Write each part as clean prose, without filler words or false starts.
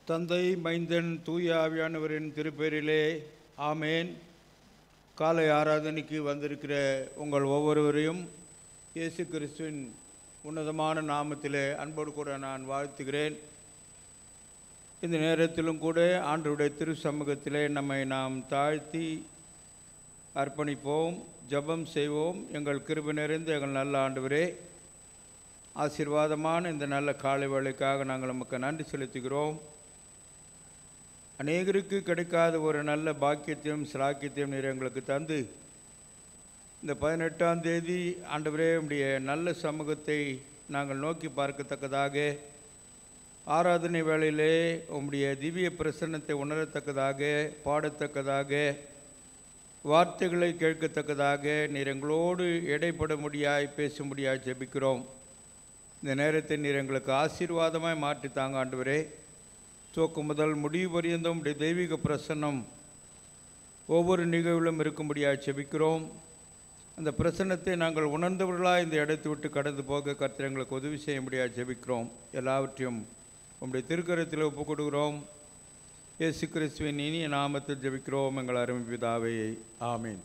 தந்தை, மைந்தன், தூய ஆவியானவரின் திருப்பெயரிலே ஆமேன். காலை ஆராதனைக்கு வந்திருக்கிற உங்கள் ஒவ்வொருவரையும் இயேசு கிறிஸ்துவின் உன்னதமான நாமத்திலே அன்போடு கூட நான் வாழ்த்துகிறேன். இந்த நேரத்திலும் கூட ஆண்டவருடைய திரு சமூகத்திலே நம்மை நாம் தாழ்த்தி அர்ப்பணிப்போம், ஜெபம் செய்வோம். எங்கள் கிருபை நிறைந்த எங்கள் நல்ல ஆண்டவரே, ஆசீர்வாதமான இந்த நல்ல காலை வேளைக்காக நாங்கள் நமக்கு நன்றி செலுத்துகிறோம். அநேகருக்கு கிடைக்காத ஒரு நல்ல பாக்கியத்தையும் சிலாக்கியத்தையும் நீர் எங்களுக்கு தந்து இந்த 18ஆம் தேதி ஆண்டவரே உம்முடைய நல்ல சமூகத்தை நாங்கள் நோக்கி பார்க்கத்தக்கதாக, ஆராதனை வேளையிலே உம்முடைய திவ்ய பிரசன்னத்தை உணரத்தக்கதாக, பாடத்தக்கதாக, வார்த்தைகளை கேட்கத்தக்கதாக நீர் எங்களோடு இடைப்பட முடியாய் பேச முடியாய் ஜெபிக்கிறோம். இந்த நேரத்தை நீர் எங்களுக்கு ஆசீர்வாதமாய் மாற்றி தாங்க ஆண்டவரே. துவக்கம் முதல் முடிவு பரியந்தம் உடைய தெய்வீக பிரசன்னம் ஒவ்வொரு நிகழ்விலும் இருக்கும்படியாக ஜெபிக்கிறோம். அந்த பிரசன்னத்தை நாங்கள் உணர்ந்தவர்களாக இந்த இடத்தை விட்டு கடந்து போக கர்த்தர் எங்களுக்கு உதவி செய்ய முடியாது ஜெபிக்கிறோம். எல்லாவற்றையும் உம்முடைய திருக்கரத்தில் ஒப்புக் கொடுக்கிறோம். இயேசு கிறிஸ்துவின் இனிய நாமத்தில் ஜெபிக்கிறோம் எங்கள் அருமை பிதாவே, ஆமீன்.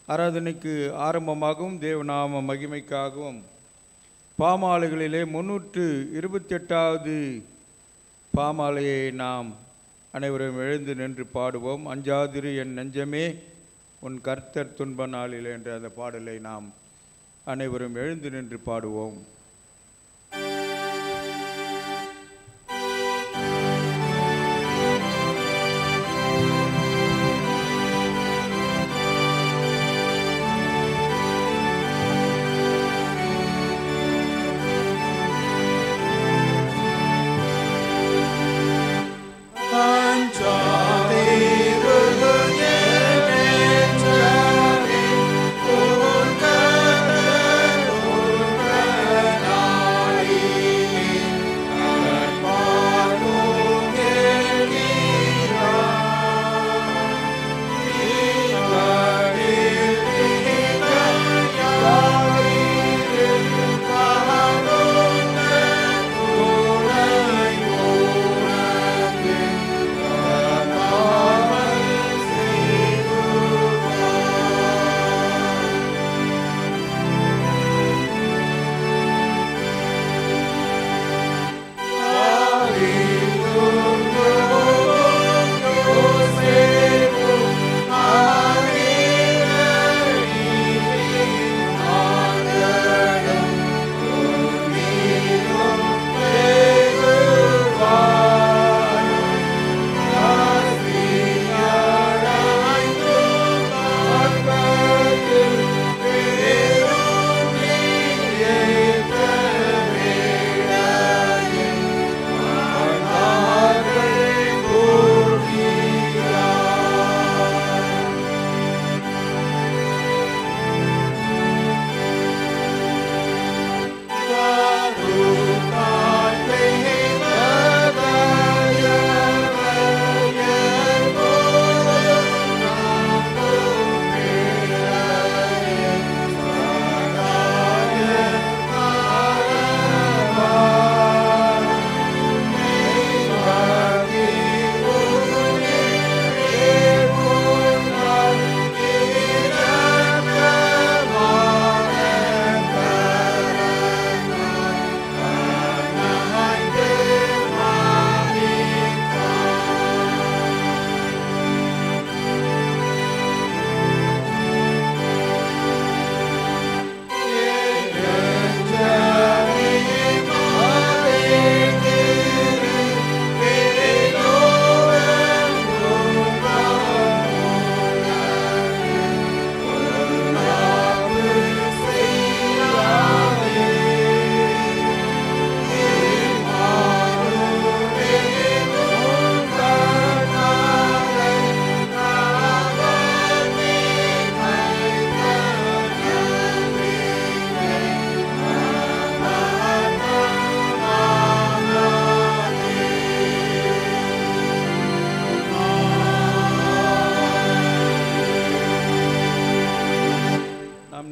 ஆராதனைக்கு ஆரம்பமாகவும் தேவநாம மகிமைக்காகவும் பாமாலைகளிலே 328வது பாமாலையை நாம் அனைவரும் எழுந்து நின்று பாடுவோம். அஞ்சாதிரு என் நெஞ்சமே உன் கர்த்தர் துன்ப நாளில் என்ற அந்த பாடலை நாம் அனைவரும் எழுந்து நின்று பாடுவோம்.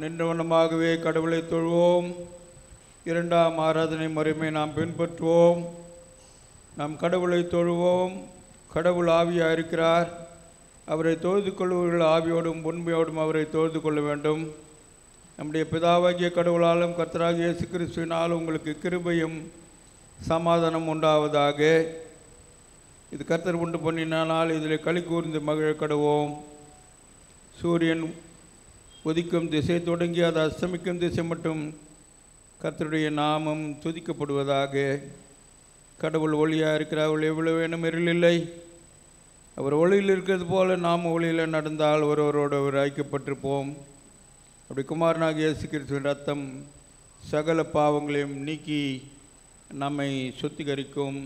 நின்றவனமாகவே கடவுளை தொழுவோம். இரண்டாம் ஆராதனை முறைமை நாம் பின்பற்றுவோம். நாம் கடவுளை தொழுவோம். கடவுள் ஆவியாக இருக்கிறார். அவரை தொழுது கொள்வர்கள் ஆவியோடும் உண்மையோடும் அவரை தொழுது கொள்ள வேண்டும். நம்முடைய பிதாவாகிய கடவுளாலும் கர்த்தராகிய இயேசு கிறிஸ்துவினாலும் உங்களுக்கு கிருபையும் சமாதானம் உண்டாவதாக. இது கர்த்தர் உண்டு பண்ணினால் இதில் களி கூர்ந்து மகிழ கடவோம். சூரியன் உதிக்கும் திசை தொடங்கி அது அஸ்தமிக்கும் திசை மட்டும் கர்த்தருடைய நாமம் துதிக்கப்படுவதாக. கடவுள் ஒளியாக இருக்கிறார். ஒளி எவ்வளவு வேணும் இருளில்லை. அவர் ஒளியில் இருக்கிறது போல நாம் ஒளியில் நடந்தால் ஒருவரோடு ஒரு ஐக்கியப்பட்டிருப்போம். அப்படி குமாரனாகிய இயேசு கிறிஸ்துவின் ரத்தம் சகல பாவங்களையும் நீக்கி நம்மை சுத்திகரிக்கும்.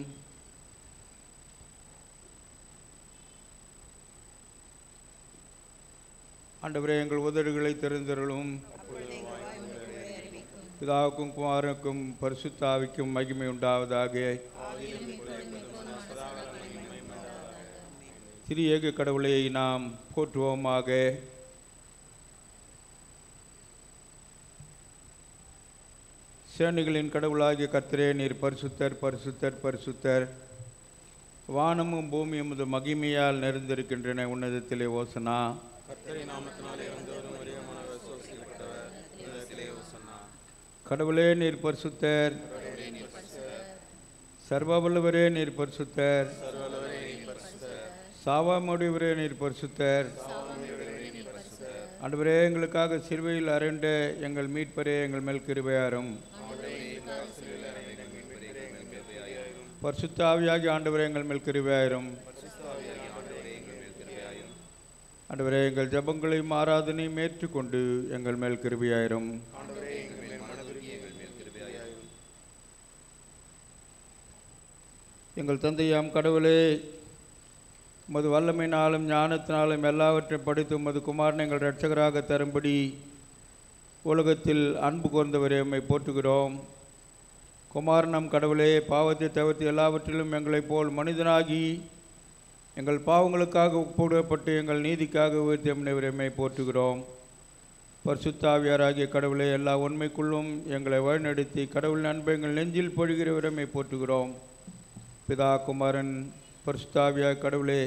ஆண்டவரே, எங்கள் உதடுகளை தெரிந்தருளும். பிதாவுக்கும் குமாரனுக்கும் பரிசுத்த ஆவிக்கும் மகிமை உண்டாவதாக. திரியேக கடவுளை நாம் போற்றுவோமாக. சேனைகளின் கடவுளாகிய கர்த்தரே, நீர் பரிசுத்தர் பரிசுத்தர் பரிசுத்தர். வானமும் பூமியும் உமது மகிமையால் நிறைந்திருக்கின்றன. உன்னதத்திலே ஓசனா. கடவுளே, நீர் பரிசுத்தர். சர்வவல்லவரே, நீர் பரிசுத்தர். சாவாமுடையவரே, நீர் பரிசுத்தர். ஆண்டவரே, எங்களுக்காக சிலுவையில் அறைந்த எங்கள் மீட்பரே, எங்கள் மேல் கிருபையாரும். பரிசுத்த ஆவியாகி ஆண்டவரே, எங்கள் மேல் கிருபையாயிரும். ஆண்டவரே, எங்கள் ஜெபங்களையும் ஆராதனையும் ஏற்றுக்கொண்டு எங்கள் மேல் கிருபையாயிரும். எங்கள் தந்தையாம் கடவுளே, உமது வல்லமையினாலும் ஞானத்தினாலும் எல்லாவற்றையும் படித்து உமது குமாரனை எங்கள் இரட்சகராக தரும்படி உலகத்தில் அன்பு கூர்ந்தவரே, உம்மை போற்றுகிறோம். குமாரனம் கடவுளே, பாவத்தை தவிர்த்து எல்லாவற்றிலும் எங்களைப் போல் மனிதனாகி எங்கள் பாவங்களுக்காக ஒப்புவிடப்பட்டு எங்கள் நீதிக்காக உயர்த்தி எம்மை போற்றுகிறோம். பரிசுத்த ஆவியாராகிய கடவுளே, எல்லா உண்மைக்குள்ளும் எங்களை வழிநடத்தி கடவுள் அன்பை எங்கள் நெஞ்சில் பொழிகிறவரை போற்றுகிறோம். பிதா குமாரன் பரிசுத்த ஆவியாகிய கடவுளே,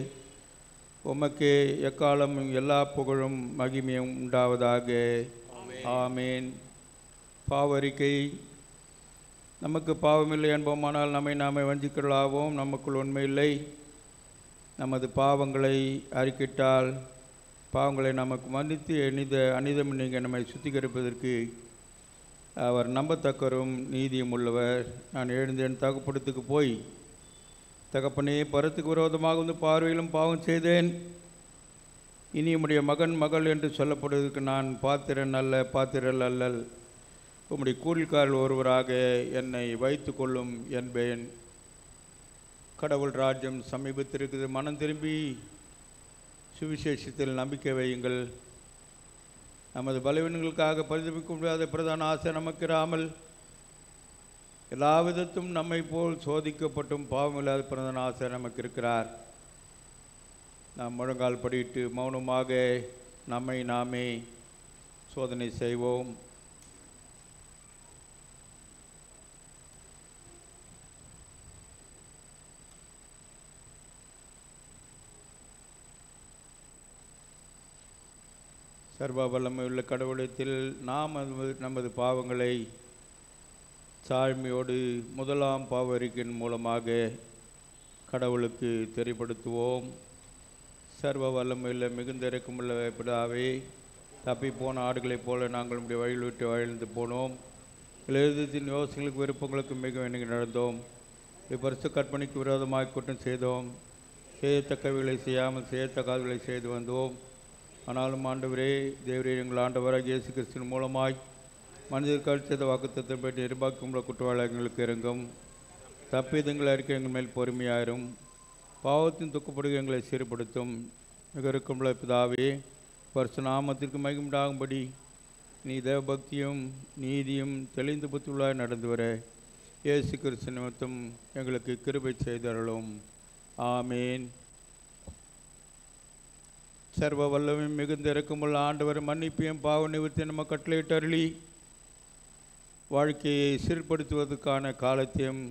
உமக்கே எக்காலமும் எல்லா புகழும் மகிமையும் உண்டாவதாக. ஆமேன். பாவறிக்கை. நமக்கு பாவமில்லை என்போமானால் நம்மை நாமே வஞ்சிக்கலாவோம். நமக்குள் உண்மையில்லை. நமது பாவங்களை அறிக்கிட்டால் பாவங்களை நமக்கு மன்னித்து அனிதம் நீங்கள் நம்மை சுத்திகரிப்பதற்கு அவர் நம்பத்தக்கரும் நீதியும் உள்ளவர். நான் எழுந்து என் தகப்படத்துக்கு போய், தகப்பனே, பரத்துக்கு விரோதமாக வந்து பார்வையிலும் பாவம் செய்தேன். இனி உம்முடைய மகன் மகள் என்று சொல்லப்படுவதற்கு நான் பாத்திரன் அல்ல, பாத்திரல் அல்லல். உம்முடைய கூலிக்காரில் ஒருவராக என்னை வைத்து கொள்ளும் என்பேன். கடவுள் ராஜ்யம் சமீபத்திருக்குது. மனம் திரும்பி சுவிசேஷத்தில் நம்பிக்கை வையுங்கள். நமது பலவீனங்களுக்காக பரிதபிக்க முடியாத பிரதான ஆசை நமக்கு இராமல், எல்லா விதத்தும் நம்மை போல் சோதிக்கப்பட்டும் பாவமில்லாத பிரதான ஆசை நமக்கு இருக்கிறார். நாம் முழங்கால் படியிட்டு மௌனமாக நம்மை நாமே சோதனை செய்வோம். சர்வ வல்லமையுள்ள கடவுளத்தில் நாம் நமது பாவங்களை தாழ்மையோடு முதலாம் பாவ அறிக்கையின் மூலமாக கடவுளுக்கு தெரியப்படுத்துவோம். சர்வ வல்லமையுள்ள மிகுந்த இறக்கமுள்ள பிதாவே, தப்பி போன ஆடுகளைப் போல நாங்கள் நம்முடைய வழியில் விட்டு வாழ்ந்து போனோம். எழுதத்தின் யோசனைகளுக்கு விருப்பங்களுக்கு மிக வேண்டி நடந்தோம். பரிசு கற்பனைக்கு விரோதமாக குற்றம் செய்தோம். செய்யத்தக்கவைகளை செய்யாமல் செய்யத்தக்காதவைகளை செய்து வந்தோம். ஆனாலும் ஆண்டவரே, தேவரே, எங்கள் ஆண்டவராக இயேசு கிறிஸ்துவின் மூலமாய் மனிதர்கள் செய்த வாக்குத்தத்தை பற்றி எதிர்பார்க்கும் குற்றவாளிகளுக்கு இறங்கும். தப்பிதங்கள் அறிக்கை எங்கள் மேல் பொறுமையாயிரும். பாவத்தின் துக்கப்படுகை எங்களை சீர்படுத்தும். மிக இருக்கும்ல பிதாவே, பரிசு நாமத்திற்கு மகிமுண்டாகும்படி நீ தேவபக்தியும் நீதியும் தெளிந்து புத்துள்ளாய் நடந்து வர இயேசு கிறிஸ்து நிமித்தம் எங்களுக்கு கிருபை செய்தருளும். ஆமேன். சர்வ வல்லமையும் மிகுந்த இறக்கமுள்ள ஆண்டவர் மன்னிப்பையும் பாவ நிவர்த்தி நம்ம கட்டளையிட்டு அருளி வாழ்க்கையை சீர்படுத்துவதற்கான காலத்தையும்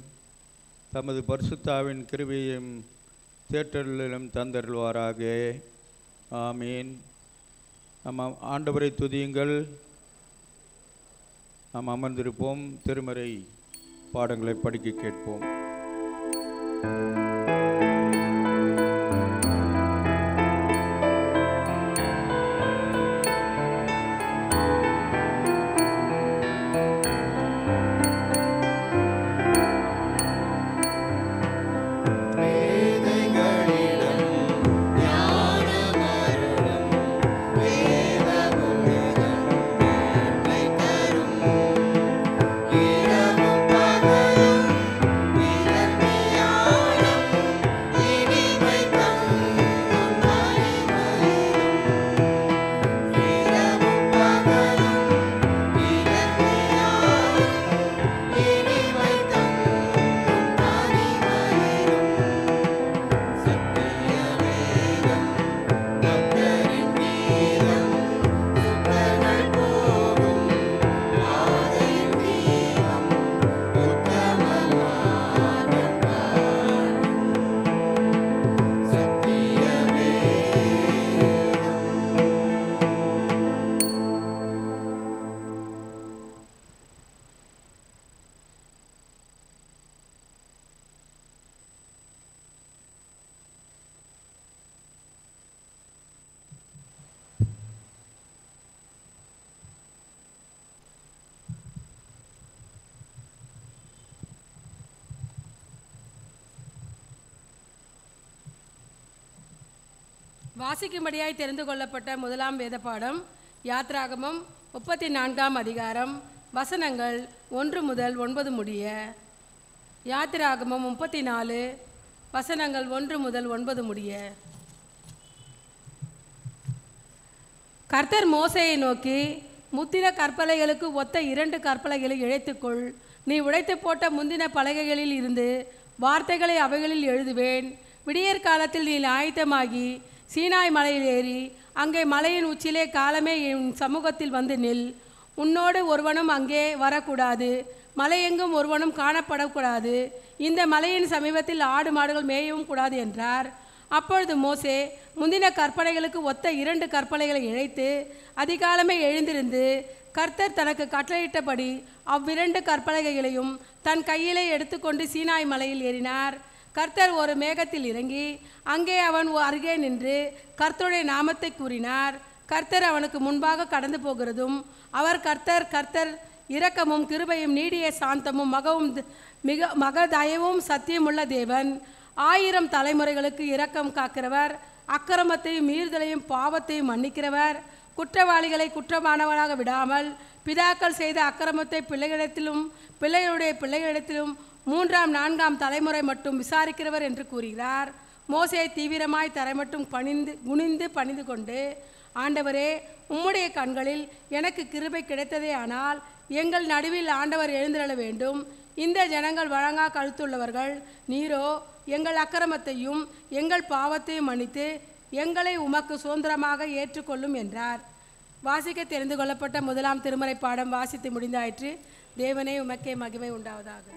தமது பரிசுத்தாவின் கிருபையும் தேற்றலிலும் தந்தருள்வாராக. ஆமீன். நம்ம ஆண்டவரை துதியுங்கள். நாம் அமர்ந்திருப்போம். திருமறை பாடங்களை படிக்க கேட்போம். வாசிக்கும்படியாய் தெரிந்து கொள்ளப்பட்ட முதலாம் வேத பாடம் யாத்ராகமம் 34ஆம் அதிகாரம் வசனங்கள் 1 முதல் 9 முடிய. யாத்ராகமம் 34 வசனங்கள் 1 முதல் 9 முடிய. கர்த்தர் மோசேயை நோக்கி, முத்தின கற்பலகைகளுக்கு ஒத்த 2 கற்பலகைகளை இழைத்துக்கொள். நீ உடைத்து போட்ட முந்தின பலகைகளில் இருந்து வார்த்தைகளை அவைகளில் எழுதுவேன். விடியற் காலத்தில் நீ ஆயத்தமாகி சீனாய் மலையில் ஏறி அங்கே மலையின் உச்சிலே காலமே என் சமூகத்தில் வந்து நில். உன்னோடு ஒருவனும் அங்கே வரக்கூடாது, மலையெங்கும் ஒருவனும் காணப்படக்கூடாது. இந்த மலையின் சமீபத்தில் ஆடு மாடுகள் மேயவும் கூடாது என்றார். அப்பொழுது மோசே முந்தின கற்பனைகளுக்கு ஒத்த 2 கற்பனைகளை இழைத்து அதிகாலமே எழுந்திருந்து கர்த்தர் தனக்கு கட்டளையிட்டபடி அவ்விரண்டு கற்பலகைகளையும் தன் கையிலே எடுத்துக்கொண்டு சீனாய் மலையில் ஏறினார். கர்த்தர் ஒரு மேகத்தில் இறங்கி அங்கே அவன் அருகே நின்று கர்த்தருடைய நாமத்தை கூறினார். கர்த்தர் அவனுக்கு முன்பாக கடந்து போகிறதும் அவர் கர்த்தர் இரக்கமும் கிருபையும் நீடிய சாந்தமும் மகதயவும் சத்தியமுள்ள தேவன், 1000 தலைமுறைகளுக்கு இரக்கம் காக்கிறவர், அக்கிரமத்தையும் மீறுதலையும் பாவத்தையும் மன்னிக்கிறவர், குற்றவாளிகளை குற்றமானவராக விடாமல் பிதாக்கள் செய்த அக்கிரமத்தை பிள்ளைகளிடத்திலும் பிள்ளைகளுடைய பிள்ளைகளிடத்திலும் 3ஆம் 4ஆம் தலைமுறை மட்டும் விசாரிக்கிறவர் என்று கூறுகிறார். மோசே தீவிரமாய் தரை மட்டும் குனிந்து பணிந்து கொண்டு, ஆண்டவரே, உம்முடைய கண்களில் எனக்கு கிருபை கிடைத்ததே ஆனால் எங்கள் நடுவில் ஆண்டவர் எழுந்திரள வேண்டும். இந்த ஜனங்கள் வழங்கா கழுத்துள்ளவர்கள். நீரோ எங்கள் அக்கிரமத்தையும் எங்கள் பாவத்தையும் மன்னித்து எங்களை உமக்கு சுதந்திரமாக ஏற்றுக்கொள்ளும் என்றார். வாசிக்க தெரிந்து கொள்ளப்பட்ட முதலாம் திருமறை பாடம் வாசித்து முடிந்தாயிற்று. தேவனே உமக்கே மகிமை உண்டாவதாக.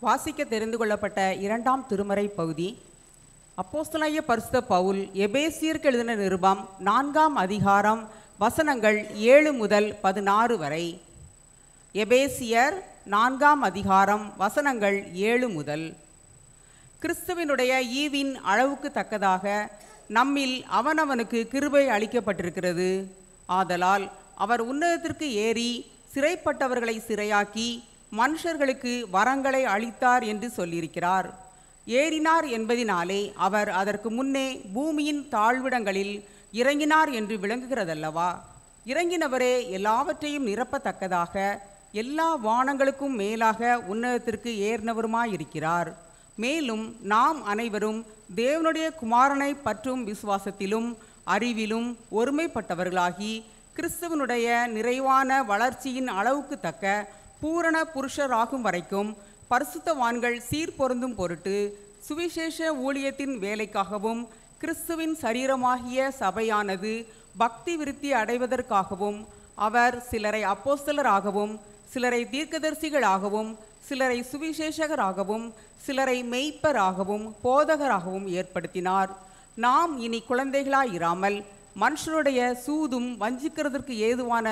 வாசிக்க தெரிந்து கொள்ளப்பட்ட 2ஆம் திருமறை பகுதி அப்போஸ்தலனாகிய பரிசுத்த பவுல் எபேசியருக்கு எழுதின நிருபம் 4ஆம் அதிகாரம் வசனங்கள் 7 முதல் 16 வரை. எபேசியர் 4ஆம் அதிகாரம் வசனங்கள் 7 முதல். கிறிஸ்துவினுடைய ஈவின் அளவுக்கு தக்கதாக நம்மில் அவனவனுக்கு கிருபை அளிக்கப்பட்டிருக்கிறது. ஆதலால் அவர் உன்னதத்திற்கு ஏறி சிறைப்பட்டவர்களை சிறையாக்கி மனுஷர்களுக்கு வரங்களை அளித்தார் என்று சொல்லியிருக்கிறார். ஏறினார் என்பதினாலே அவர் அதற்கு முன்னே பூமியின் தாழ்விடங்களில் இறங்கினார் என்று விளங்குகிறதல்லவா? இறங்கினவரே எல்லாவற்றையும் நிரப்பத்தக்கதாக எல்லா வானங்களுக்கும் மேலாக உன்னதத்திற்கு ஏறினவருமாயிருக்கிறார். மேலும் நாம் அனைவரும் தேவனுடைய குமாரனை பற்றும் விசுவாசத்திலும் அறிவிலும் ஒருமைப்பட்டவர்களாகி கிறிஸ்துவனுடைய நிறைவான வளர்ச்சியின் அளவுக்கு தக்க பூரண புருஷராகும் வரைக்கும் பரிசுத்தவான்கள் சீர்பொருந்தும் பொருட்டு சுவிசேஷ ஊழியத்தின் வேலைக்காகவும் கிறிஸ்துவின் சரீரமாகிய சபையானது பக்தி விருத்தி அடைவதற்காகவும் அவர் சிலரை அப்போஸ்தலராகவும் சிலரை தீர்க்கதரிசிகளாகவும் சிலரை சுவிசேஷகராகவும் சிலரை மெய்ப்பராகவும் போதகராகவும் ஏற்படுத்தினார். நாம் இனி குழந்தைகளாயிராமல் மனுஷருடைய சூதும் வஞ்சிக்கிறதற்கு ஏதுவான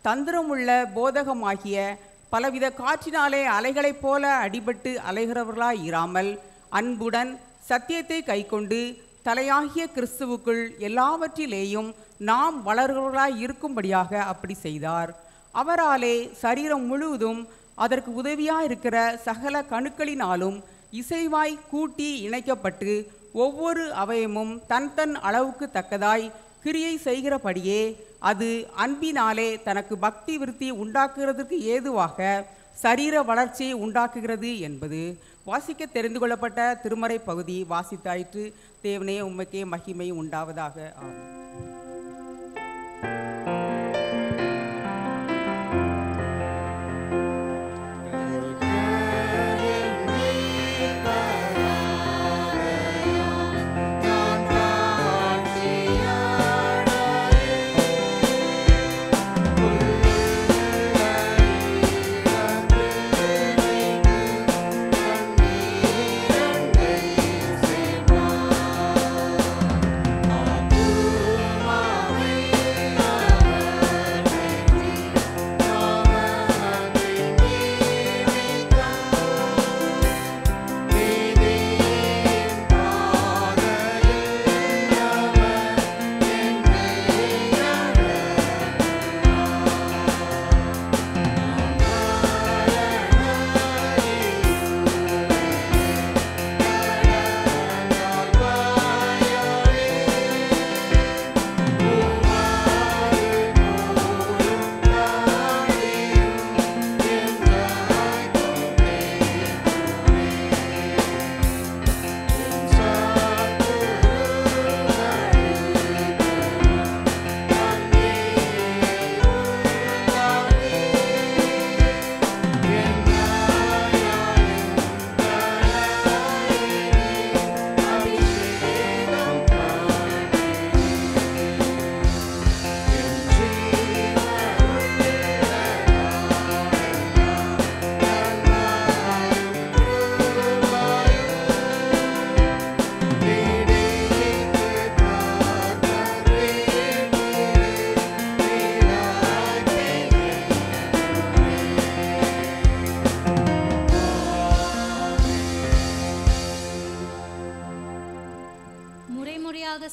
தந்திரமுள்ள போதகமாகிய பலவித காற்றினாலே அலைகளைப் போல அடிபட்டு அலைகிறவர்களாயிராமல் அன்புடன் சத்தியத்தை கைக்கொண்டு தலையாகிய கிறிஸ்துவுக்குள் எல்லாவற்றிலேயும் நாம் வளர்கிறவர்களாய் இருக்கும்படியாக அப்படி செய்தார். அவராலே சரீரம் முழுவதும் அதற்கு உதவியாயிருக்கிற சகல கணுக்களினாலும் இசைவாய் கூட்டி இணைக்கப்பட்டு ஒவ்வொரு அவயமும் தன் தன் அளவுக்கு தக்கதாய் கிரியை செய்கிறபடியே அது அன்பினாலே தனக்கு பக்தி விருத்தி உண்டாக்குகிறதுக்கு ஏதுவாக சரீர வளர்ச்சியை உண்டாக்குகிறது என்பது வாசிக்க தெரிந்து கொள்ளப்பட்ட திருமறை பகுதி வாசித்தாயிற்று. தேவனே உமக்கே மகிமை உண்டாவதாக. ஆமென்.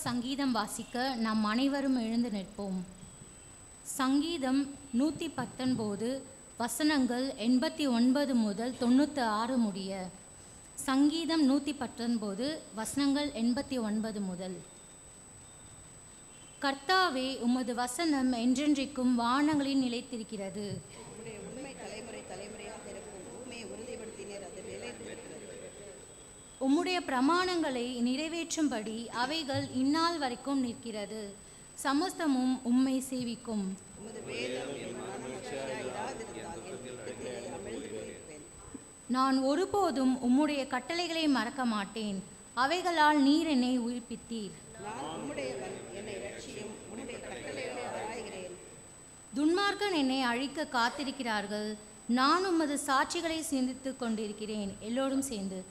சங்கீதம் வாசிக்க நாம் அனைவரும் எழுந்து நிற்போம். சங்கீதம் 119 வசனங்கள் 89 முதல் 96 முடிய. சங்கீதம் 119 வசனங்கள் 89 முதல். கர்த்தாவே, உமது வசனம் என்றென்றைக்கும் வானங்களில் நிலைத்திருக்கிறது. உம்முடைய பிரமாணங்களை நிறைவேற்றும்படி அவைகள் இந்நாள் வரைக்கும் நிற்கிறது. சமஸ்தமும் உம்மை சேவிக்கும். நான் ஒருபோதும் உம்முடைய கட்டளைகளை மறக்க மாட்டேன். அவைகளால் நீர் என்னை உயிர்ப்பித்தீர். துன்மார்க்கன் என்னை அழிக்க காத்திருக்கிறார்கள். நான் உமது சாட்சிகளை சிந்தித்து கொண்டிருக்கிறேன். எல்லோரும் சேர்ந்து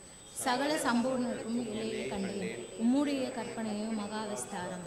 சகல சம்பூர்ணத்தும் எல்லையை கண்டேன். உம்முடைய கற்பனையோ மகா விஸ்தாரம்.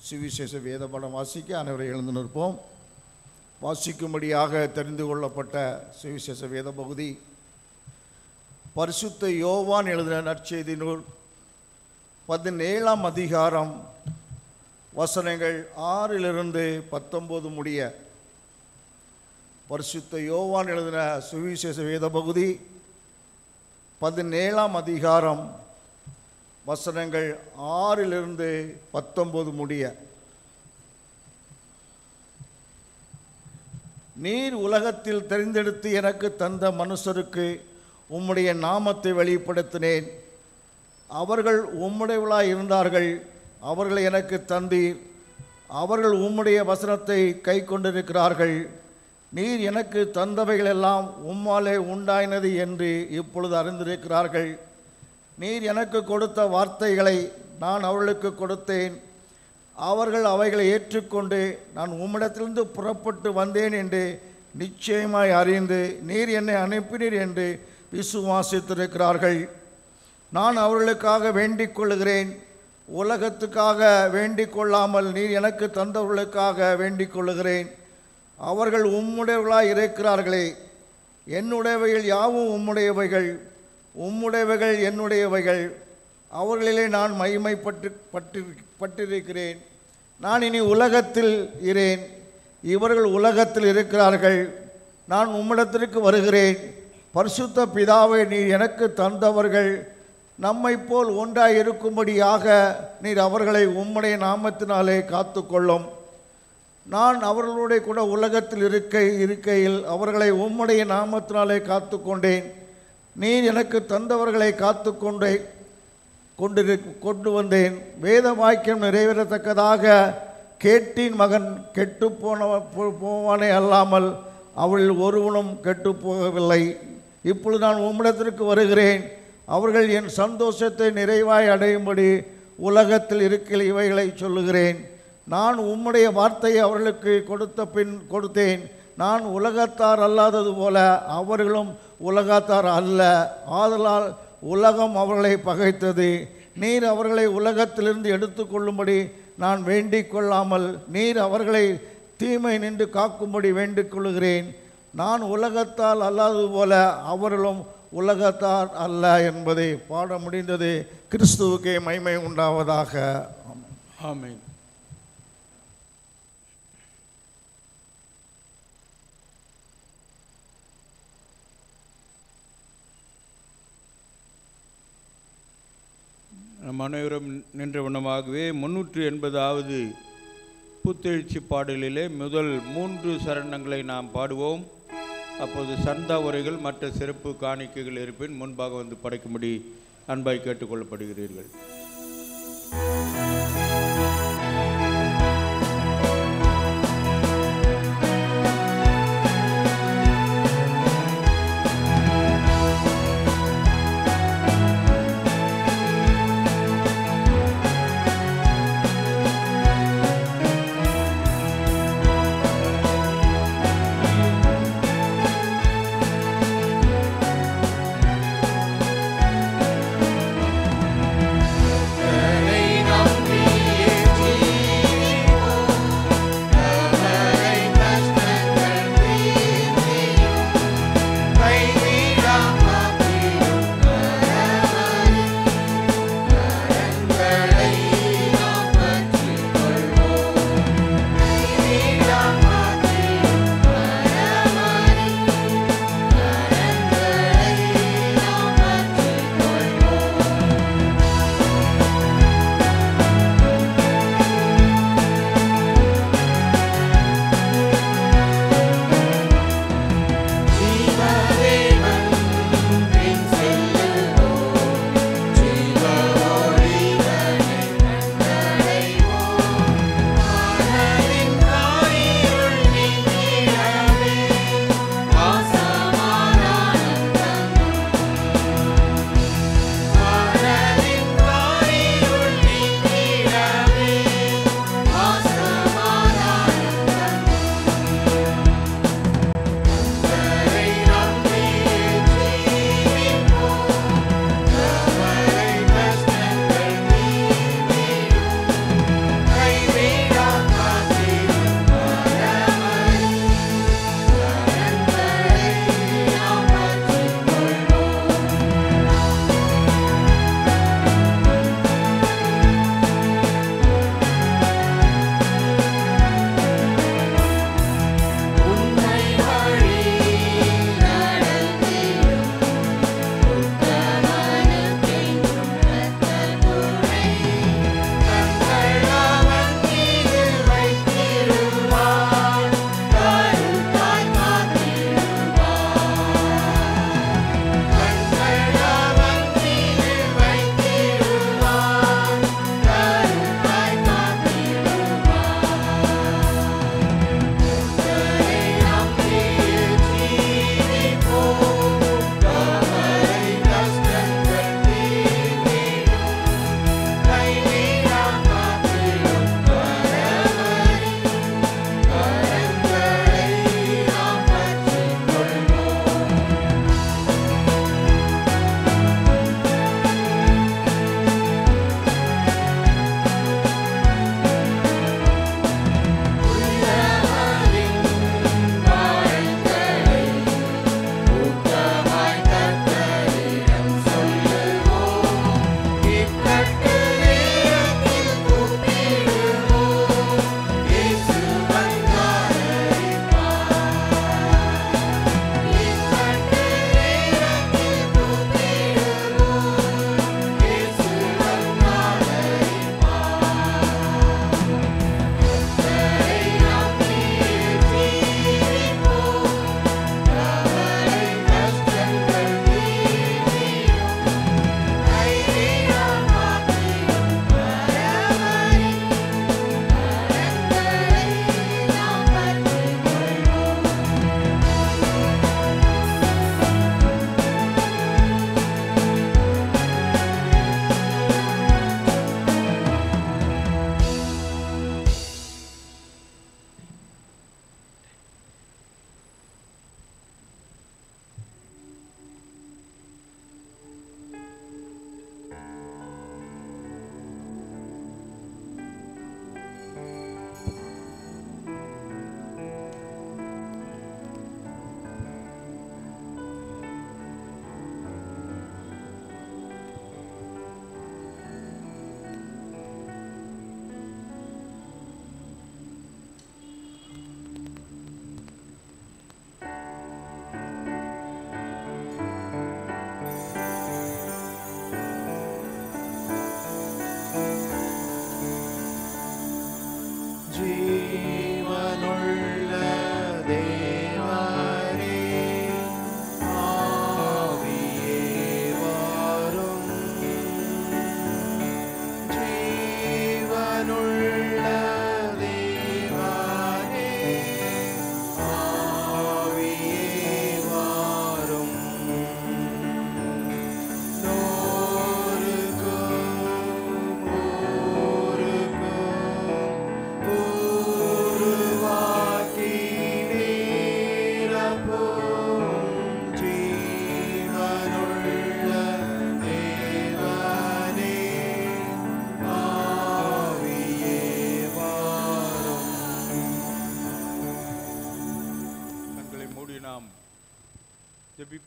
சுவிசேஷ வேத பாடம் வாசிக்க அனைவரை எழுந்து நிற்போம். வாசிக்கும்படியாக தெரிந்து கொள்ளப்பட்ட சுவிசேஷ வேத பகுதி பரிசுத்த யோவான் எழுதின நற்செய்தி நூல் 17ஆம் அதிகாரம் வசனங்கள் 6 - 19 முடிய. பரிசுத்த யோவான் எழுதின சுவிசேஷ வேத பகுதி 17ஆம் அதிகாரம் வசனங்கள் 6 - 19 முடிய. நீர் உலகத்தில் தெரிந்தெடுத்து எனக்கு தந்த மனுஷருக்கு உம்முடைய நாமத்தை வெளிப்படுத்தினேன். அவர்கள் உம்முடையவளாய் இருந்தார்கள். அவர்களை எனக்கு தந்தீர். அவர்கள் உம்முடைய வசனத்தை கை கொண்டிருக்கிறார்கள். நீர் எனக்கு தந்தவைகளெல்லாம் உம்மாலே உண்டாயினது என்று இப்பொழுது அறிந்திருக்கிறார்கள். நீர் எனக்கு கொடுத்த வார்த்தைகளை நான் அவர்களுக்கு கொடுத்தேன். அவர்கள் அவைகளை ஏற்றுக்கொண்டு நான் உம்மிடத்திலிருந்து புறப்பட்டு வந்தேன் என்று நிச்சயமாய் அறிந்து நீர் என்னை அனுப்பினீர் என்று விசுவாசித்திருக்கிறார்கள். நான் அவர்களுக்காக வேண்டிக் கொள்ளுகிறேன். உலகத்துக்காக வேண்டிக் கொள்ளாமல் நீர் எனக்கு தந்தவர்களுக்காக வேண்டிக் கொள்ளுகிறேன். அவர்கள் உம்முடையவர்களாய் இருக்கிறார்களே. என்னுடையவைகள் யாவும் உம்முடையவைகள், உம்முடையவைகள் என்னுடையவைகள். அவர்களிலே நான் மகிமைப்பட்டிருக்கிறேன். நான் இனி உலகத்தில் இரேன். இவர்கள் உலகத்தில் இருக்கிறார்கள். நான் உம்மிடத்திற்கு வருகிறேன். பரிசுத்த பிதாவை நீர் எனக்கு தந்தவர்கள் நம்மை போல் ஒன்றாய் இருக்கும்படியாக நீர் அவர்களை உம்முடைய நாமத்தினாலே காத்துக்கொள்ளும். நான் அவர்களுடைய கூட உலகத்தில் இருக்கையில் அவர்களை உம்முடைய நாமத்தினாலே காத்து கொண்டேன். நீர் எனக்கு தந்தவர்களை காத்து கொண்டு வந்தேன். வேத வாக்கியம் நிறைவேறத்தக்கதாக கேட்டின் மகன் கெட்டு போவானே அல்லாமல் அவள் ஒருவனும் கெட்டு போகவில்லை. இப்பொழுது நான் உம்மிடத்திற்கு வருகிறேன். அவர்கள் என் சந்தோஷத்தை நிறைவாய் அடையும்படி உலகத்தில் இருக்கையில் இவைகளை சொல்லுகிறேன். நான் உம்முடைய வார்த்தையை அவர்களுக்கு கொடுத்தேன். நான் உலகத்தார் அல்லாதது போல அவர்களும் உலகத்தார் அல்ல. ஆதலால் உலகம் அவர்களை பகைத்தது. நீர் அவர்களை உலகத்திலிருந்து எடுத்துக்கொள்ளும்படி நான் வேண்டிக் கொள்ளாமல் நீர் அவர்களை தீமை நின்று காக்கும்படி வேண்டிக் கொள்ளுகிறேன். நான் உலகத்தால் அல்லாதது போல அவர்களும் உலகத்தார் அல்ல என்பதை பாட முடிந்தது. கிறிஸ்துவுக்கே மகிமை உண்டாவதாக. ஆமென். நம் அனைவரும் நின்ற வண்ணமாகவே 380வது புத்தெழுச்சி பாடலிலே முதல் 3 சரணங்களை நாம் பாடுவோம். அப்போது சந்தா உரைகள் மற்ற சிறப்பு காணிக்கைகள் இருப்பின் முன்பாக வந்து படைக்கும்படி அன்பாய் கேட்டுக்கொள்ளப்படுகிறீர்கள். நம்பி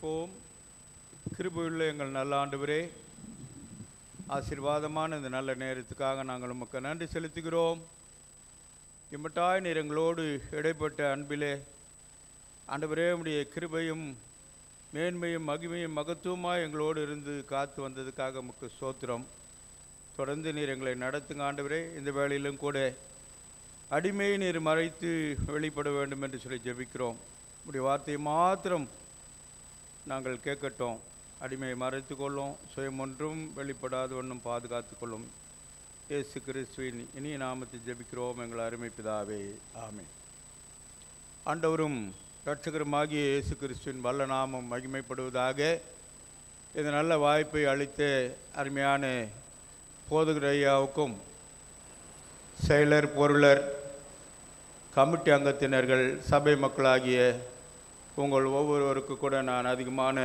ஜெபிப்போம். கிருபையுள்ள எங்கள் நல்ல ஆண்டவரே, ஆசீர்வாதமான இந்த நல்ல நேரத்துக்காக நாங்கள் உமக்கு நன்றி செலுத்துகிறோம். இம்மட்டாய் நீர் எங்களோடு இடைப்பட்ட அன்பிலே ஆண்டவரே, உம்முடைய கிருபையும் மேன்மையும் மகிமையும் மகத்துவமாக எங்களோடு இருந்து காத்து வந்ததுக்காக உமக்கு ஸ்தோத்திரம். தொடர்ந்து நீர் எங்களை நடத்துங்க ஆண்டவரே. இந்த வேளையிலும் கூட அடிமையை நீர் மறைத்து வெளிப்பட வேண்டும் என்று சொல்லி ஜெபிக்கிறோம். உம்முடைய வார்த்தையை மாத்திரம் நாங்கள் கேட்கட்டும். அடிமையை மறைத்து கொள்ளும், சுயம் ஒன்றும் வெளிப்படாத ஒன்றும் பாதுகாத்து கொள்ளும். இயேசு கிறிஸ்துவின் இனிய நாமத்தை ஜெபிக்கிறோம் எங்கள் அருமை பிதாவே, ஆமென். ஆண்டவரும் இரட்சகருமாகிய இயேசு கிறிஸ்துவின் வல்ல நாமம் மகிமைப்படுவதாக. இந்த நல்ல வாய்ப்பை அளித்த அருமையான போதகர் ஐயாவுக்கும், செயலர், பொருளர், கமிட்டி அங்கத்தினர்கள், சபை மக்களாகிய உங்கள் ஒவ்வொருவருக்கு கூட நான் அதிகமான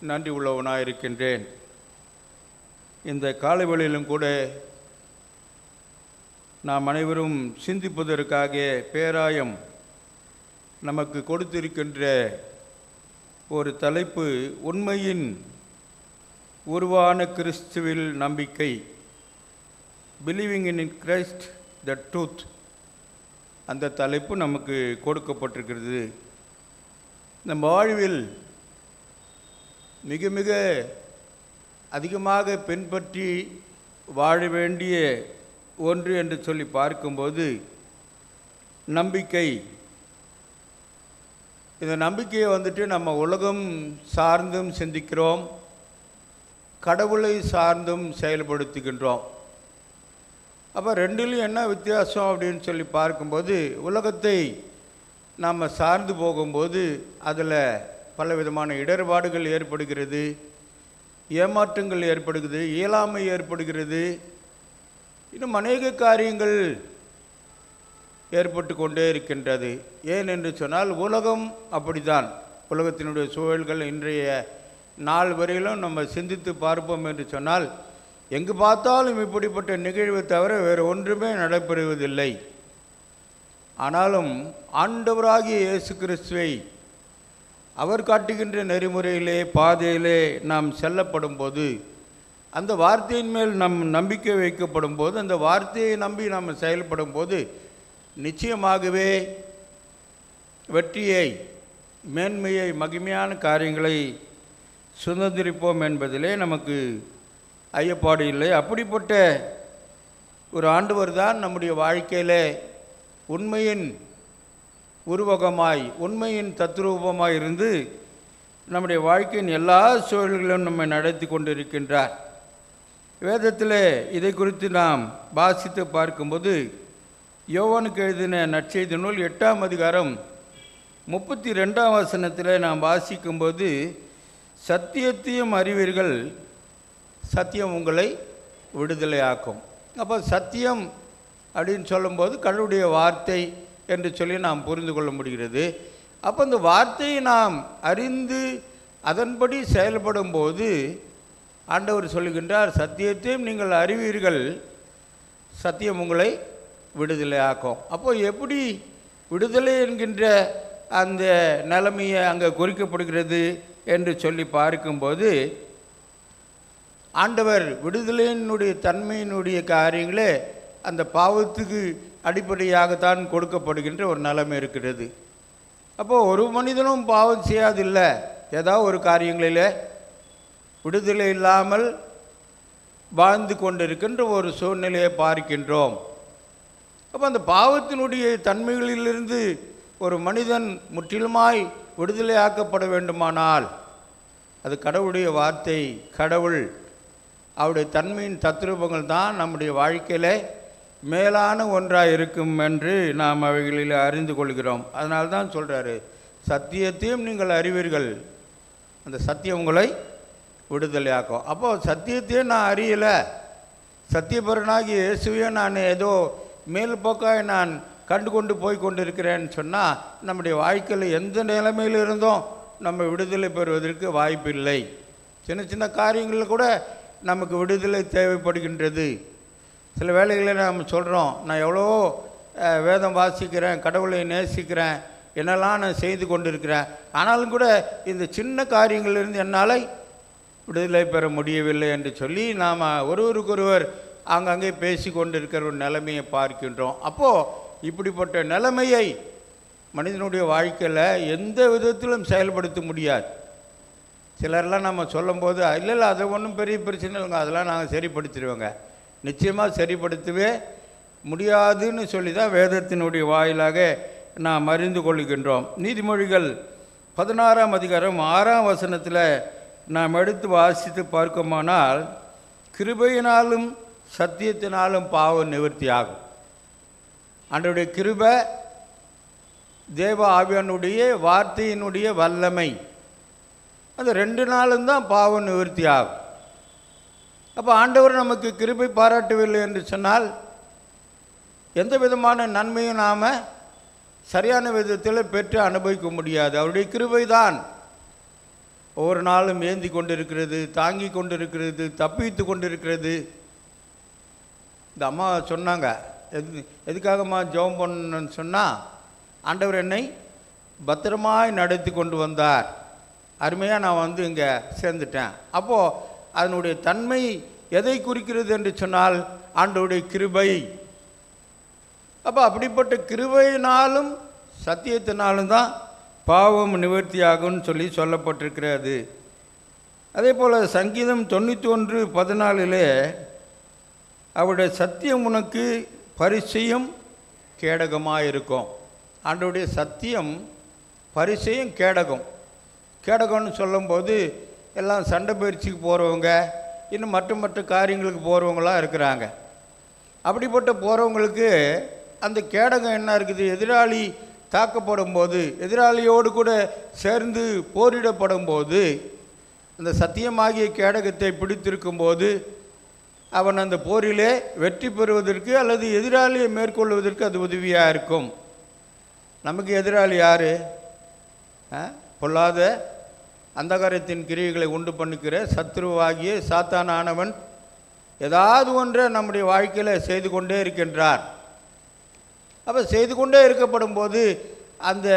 நன்றி உள்ளவனாக இருக்கின்றேன். இந்த காலைவெளியிலும் கூட நாம் அனைவரும் சிந்திப்பதற்காக பேராயம் நமக்கு கொடுத்திருக்கின்ற ஒரு தலைப்பு, உண்மையின் உருவான கிறிஸ்துவில் நம்பிக்கை. Believing in Christ the truth. அந்த தலைப்பு நமக்கு கொடுக்கப்பட்டிருக்கிறது. நம் வாழ்வில் மிக மிக அதிகமாக பின்பற்றி வாழ வேண்டிய ஒன்று என்று சொல்லி பார்க்கும்போது நம்பிக்கை. இந்த நம்பிக்கையை வந்துட்டு நம்ம உலகம் சார்ந்தும் சிந்திக்கிறோம், கடவுளை சார்ந்தும் செயல்படுத்துகின்றோம். அப்போ ரெண்டிலும் என்ன வித்தியாசம் அப்படின்னு சொல்லி பார்க்கும்போது, உலகத்தை நாம் சார்ந்து போகும்போது அதில் பலவிதமான இடர்பாடுகள் ஏற்படுகிறது, ஏமாற்றங்கள் ஏற்படுகிறது, இயலாமை ஏற்படுகிறது, இன்னும் அநேக காரியங்கள் ஏற்பட்டு கொண்டே இருக்கின்றது. ஏன் என்று சொன்னால் உலகம் அப்படித்தான். உலகத்தினுடைய சூழல்கள் இன்றைய நாள் வரையிலும் நம்ம சிந்தித்து பார்ப்போம் என்று சொன்னால், எங்கு பார்த்தாலும் இப்படிப்பட்ட நிகழ்வை தவிர வேறு ஒன்றுமே நடைபெறுவதில்லை. ஆனாலும் ஆண்டவராகிய இயேசு கிறிஸ்துவை அவர் காட்டுகின்ற நெறிமுறையிலே, பாதையிலே நாம் செல்லப்படும் போது, அந்த வார்த்தையின் மேல் நம் நம்பிக்கை வைக்கப்படும் போது, அந்த வார்த்தையை நம்பி நாம் செயல்படும் போது நிச்சயமாகவே வெற்றியை, மேன்மையை, மகிமையான காரியங்களை சுதந்திரிப்போம் என்பதிலே நமக்கு ஐயப்பாடு இல்லை. அப்படிப்பட்ட ஒரு ஆண்டவர் தான் நம்முடைய வாழ்க்கையில் உண்மையின் உருவகமாய், உண்மையின் தத்ரூபமாய் இருந்து நம்முடைய வாழ்க்கையின் எல்லா சூழல்களிலும் நம்மை நடத்தி கொண்டிருக்கின்றார். வேதத்தில் இதை குறித்து நாம் வாசித்து பார்க்கும்போது, யோவானுக்கு எழுதின நற்செய்தி நூல் 8ஆம் அதிகாரம் 32ஆம் வசனத்தில் நாம் வாசிக்கும்போது, சத்தியத்தையும் அறிவீர்கள், சத்தியம் உங்களை விடுதலையாக்கும். அப்போ சத்தியம் அப்படின்னு சொல்லும்போது கடவுளுடைய வார்த்தை என்று சொல்லி நாம் புரிந்து கொள்ள முடிகிறது. அப்போ அந்த வார்த்தையை நாம் அறிந்து அதன்படி செயல்படும் போது ஆண்டவர் சொல்லுகின்றார், சத்தியத்தையும் நீங்கள் அறிவீர்கள், சத்தியம் உங்களை விடுதலையாக்கும். அப்போ எப்படி விடுதலை என்கின்ற அந்த நிலைமையை அங்கே குறிக்கப்படுகிறது என்று சொல்லி பார்க்கும்போது, ஆண்டவர் விடுதலையினுடைய தன்மையினுடைய காரியங்களே அந்த பாவத்துக்கு அடிப்படையாகத்தான் கொடுக்கப்படுகின்ற ஒரு நிலைமை இருக்கிறது. அப்போது ஒரு மனிதனும் பாவம் செய்யாதில்லை, ஏதாவது ஒரு காரியங்களில் விடுதலை இல்லாமல் வாழ்ந்து கொண்டிருக்கின்ற ஒரு சூழ்நிலையை பார்க்கின்றோம். அப்போ அந்த பாவத்தினுடைய தன்மைகளிலிருந்து ஒரு மனிதன் முற்றிலுமாய் விடுதலையாக்கப்பட வேண்டுமானால் அது கடவுளுடைய வார்த்தை, கடவுள் அவருடைய தன்மையின் தத்ரூபங்கள் தான் நம்முடைய வாழ்க்கையில் மேலான ஒன்றாக இருக்கும் என்று நாம் அவைகளில் அறிந்து கொள்கிறோம். அதனால தான் சொல்கிறாரு, சத்தியத்தையும் நீங்கள் அறிவீர்கள், அந்த சத்தியம் உங்களை விடுதலையாக்கும். அப்போது சத்தியத்தையும் நான் அறியலை, சத்தியபரனாகிய இயேசுவையே நான் ஏதோ மேல் போக்காய் நான் கண்டு கொண்டு போய் கொண்டு இருக்கிறேன்னு சொன்னால் நம்முடைய வாழ்க்கையில் எந்த நிலைமையில் இருந்தோம் நம்ம விடுதலை பெறுவதற்கு வாய்ப்பில்லை. சின்ன சின்ன காரியங்களில் கூட நமக்கு விடுதலை தேவைப்படுகின்றது. சில வேளைகளில் நாம் சொல்கிறோம், நான் எவ்வளோ வேதம் வாசிக்கிறேன், கடவுளை நேசிக்கிறேன், என்னெல்லாம் நான் செய்து கொண்டிருக்கிறேன், ஆனாலும் கூட இந்த சின்ன காரியங்களிலிருந்து என்னால் விடுதலை பெற முடியவில்லை என்று சொல்லி நாம் ஒருவருக்கொருவர் அங்கங்கே பேசி கொண்டிருக்கிற ஒரு நிலைமையை பார்க்கின்றோம். அப்போது இப்படிப்பட்ட நிலைமையை மனிதனுடைய வாழ்க்கையில் எந்த விதத்திலும் செயல்படுத்த முடியாது. சிலர்லாம் நம்ம சொல்லும்போது இல்லை அது ஒன்றும் பெரிய பிரச்சனை இல்லைங்க, அதெல்லாம் நாங்கள் சரிப்படுத்திடுவோங்க. நிச்சயமாக சரிப்படுத்தவே முடியாதுன்னு சொல்லி தான் வேதத்தினுடைய வாயிலாக நாம் அறிந்து கொள்கின்றோம். நீதிமொழிகள் 16ஆம் அதிகாரம் 6ஆம் வசனத்தில் நாம் எடுத்து வாசித்து பார்க்குமானால், கிருபையினாலும் சத்தியத்தினாலும் பாவம் நிவர்த்தி ஆகும். ஆண்டவருடைய கிருபை, தேவ ஆவியானுடைய வார்த்தையினுடைய வல்லமை, அந்த 2 நாளும் தான் பாவம் நிவர்த்தி ஆகும். அப்போ ஆண்டவர் நமக்கு கிருபை பாராட்டவில்லை என்று சொன்னால் எந்த விதமான நன்மையும் நாம் சரியான விதத்தில் பெற்று அனுபவிக்க முடியாது. அவருடைய கிருபை தான் ஒவ்வொரு நாளும் ஏந்தி கொண்டிருக்கிறது, தாங்கி கொண்டிருக்கிறது, தப்பித்து கொண்டிருக்கிறது. இந்த அம்மா சொன்னாங்க, எதுக்காகம்மா ஜெபம் பண்ணணும்னு சொன்னால், ஆண்டவர் என்னை பத்திரமாய் நடத்தி கொண்டு வந்தார், அருமையாக நான் இங்கே சேர்ந்துட்டேன். அப்போது அதனுடைய தன்மை எதை குறிக்கிறது என்று சொன்னால் ஆண்டவருடைய கிருபை. அப்போ அப்படிப்பட்ட கிருபையினாலும் சத்தியத்தினாலும் தான் பாவம் நிவர்த்தி ஆகும்னு சொல்லப்பட்டிருக்கிறது. அதே போல் சங்கீதம் 91:14 அவருடைய சத்தியம் உனக்கு பரிச்சயம் கேடகமாக இருக்கும். ஆண்டவருடைய சத்தியம் பரிச்சயம் கேடகம். கேடகம்னு சொல்லும்போது எல்லாம் சண்டை பயிற்சிக்கு போகிறவங்க, இன்னும் மற்ற காரியங்களுக்கு போகிறவங்களாம் இருக்கிறாங்க. அப்படிப்பட்ட போகிறவங்களுக்கு அந்த கேடகம் என்ன இருக்குது, எதிராளி தாக்கப்படும் போது, எதிராளியோடு கூட சேர்ந்து போரிடப்படும் போது அந்த சத்தியமாகிய கேடகத்தை பிடித்திருக்கும் போது அவன் அந்த போரிலே வெற்றி பெறுவதற்கு அல்லது எதிராளியை மேற்கொள்வதற்கு அது உதவியாக இருக்கும். நமக்கு எதிராளி யார்? பொல்லாத அந்தகாரத்தின் கிரியைகளை உண்டு பண்ணுகிற சத்ருவாகிய சாத்தானானவன் ஏதாவது ஒன்றை நம்முடைய வாழ்க்கையில் செய்து கொண்டே இருக்கின்றார். அப்போ செய்து கொண்டே இருக்கப்படும் போது அந்த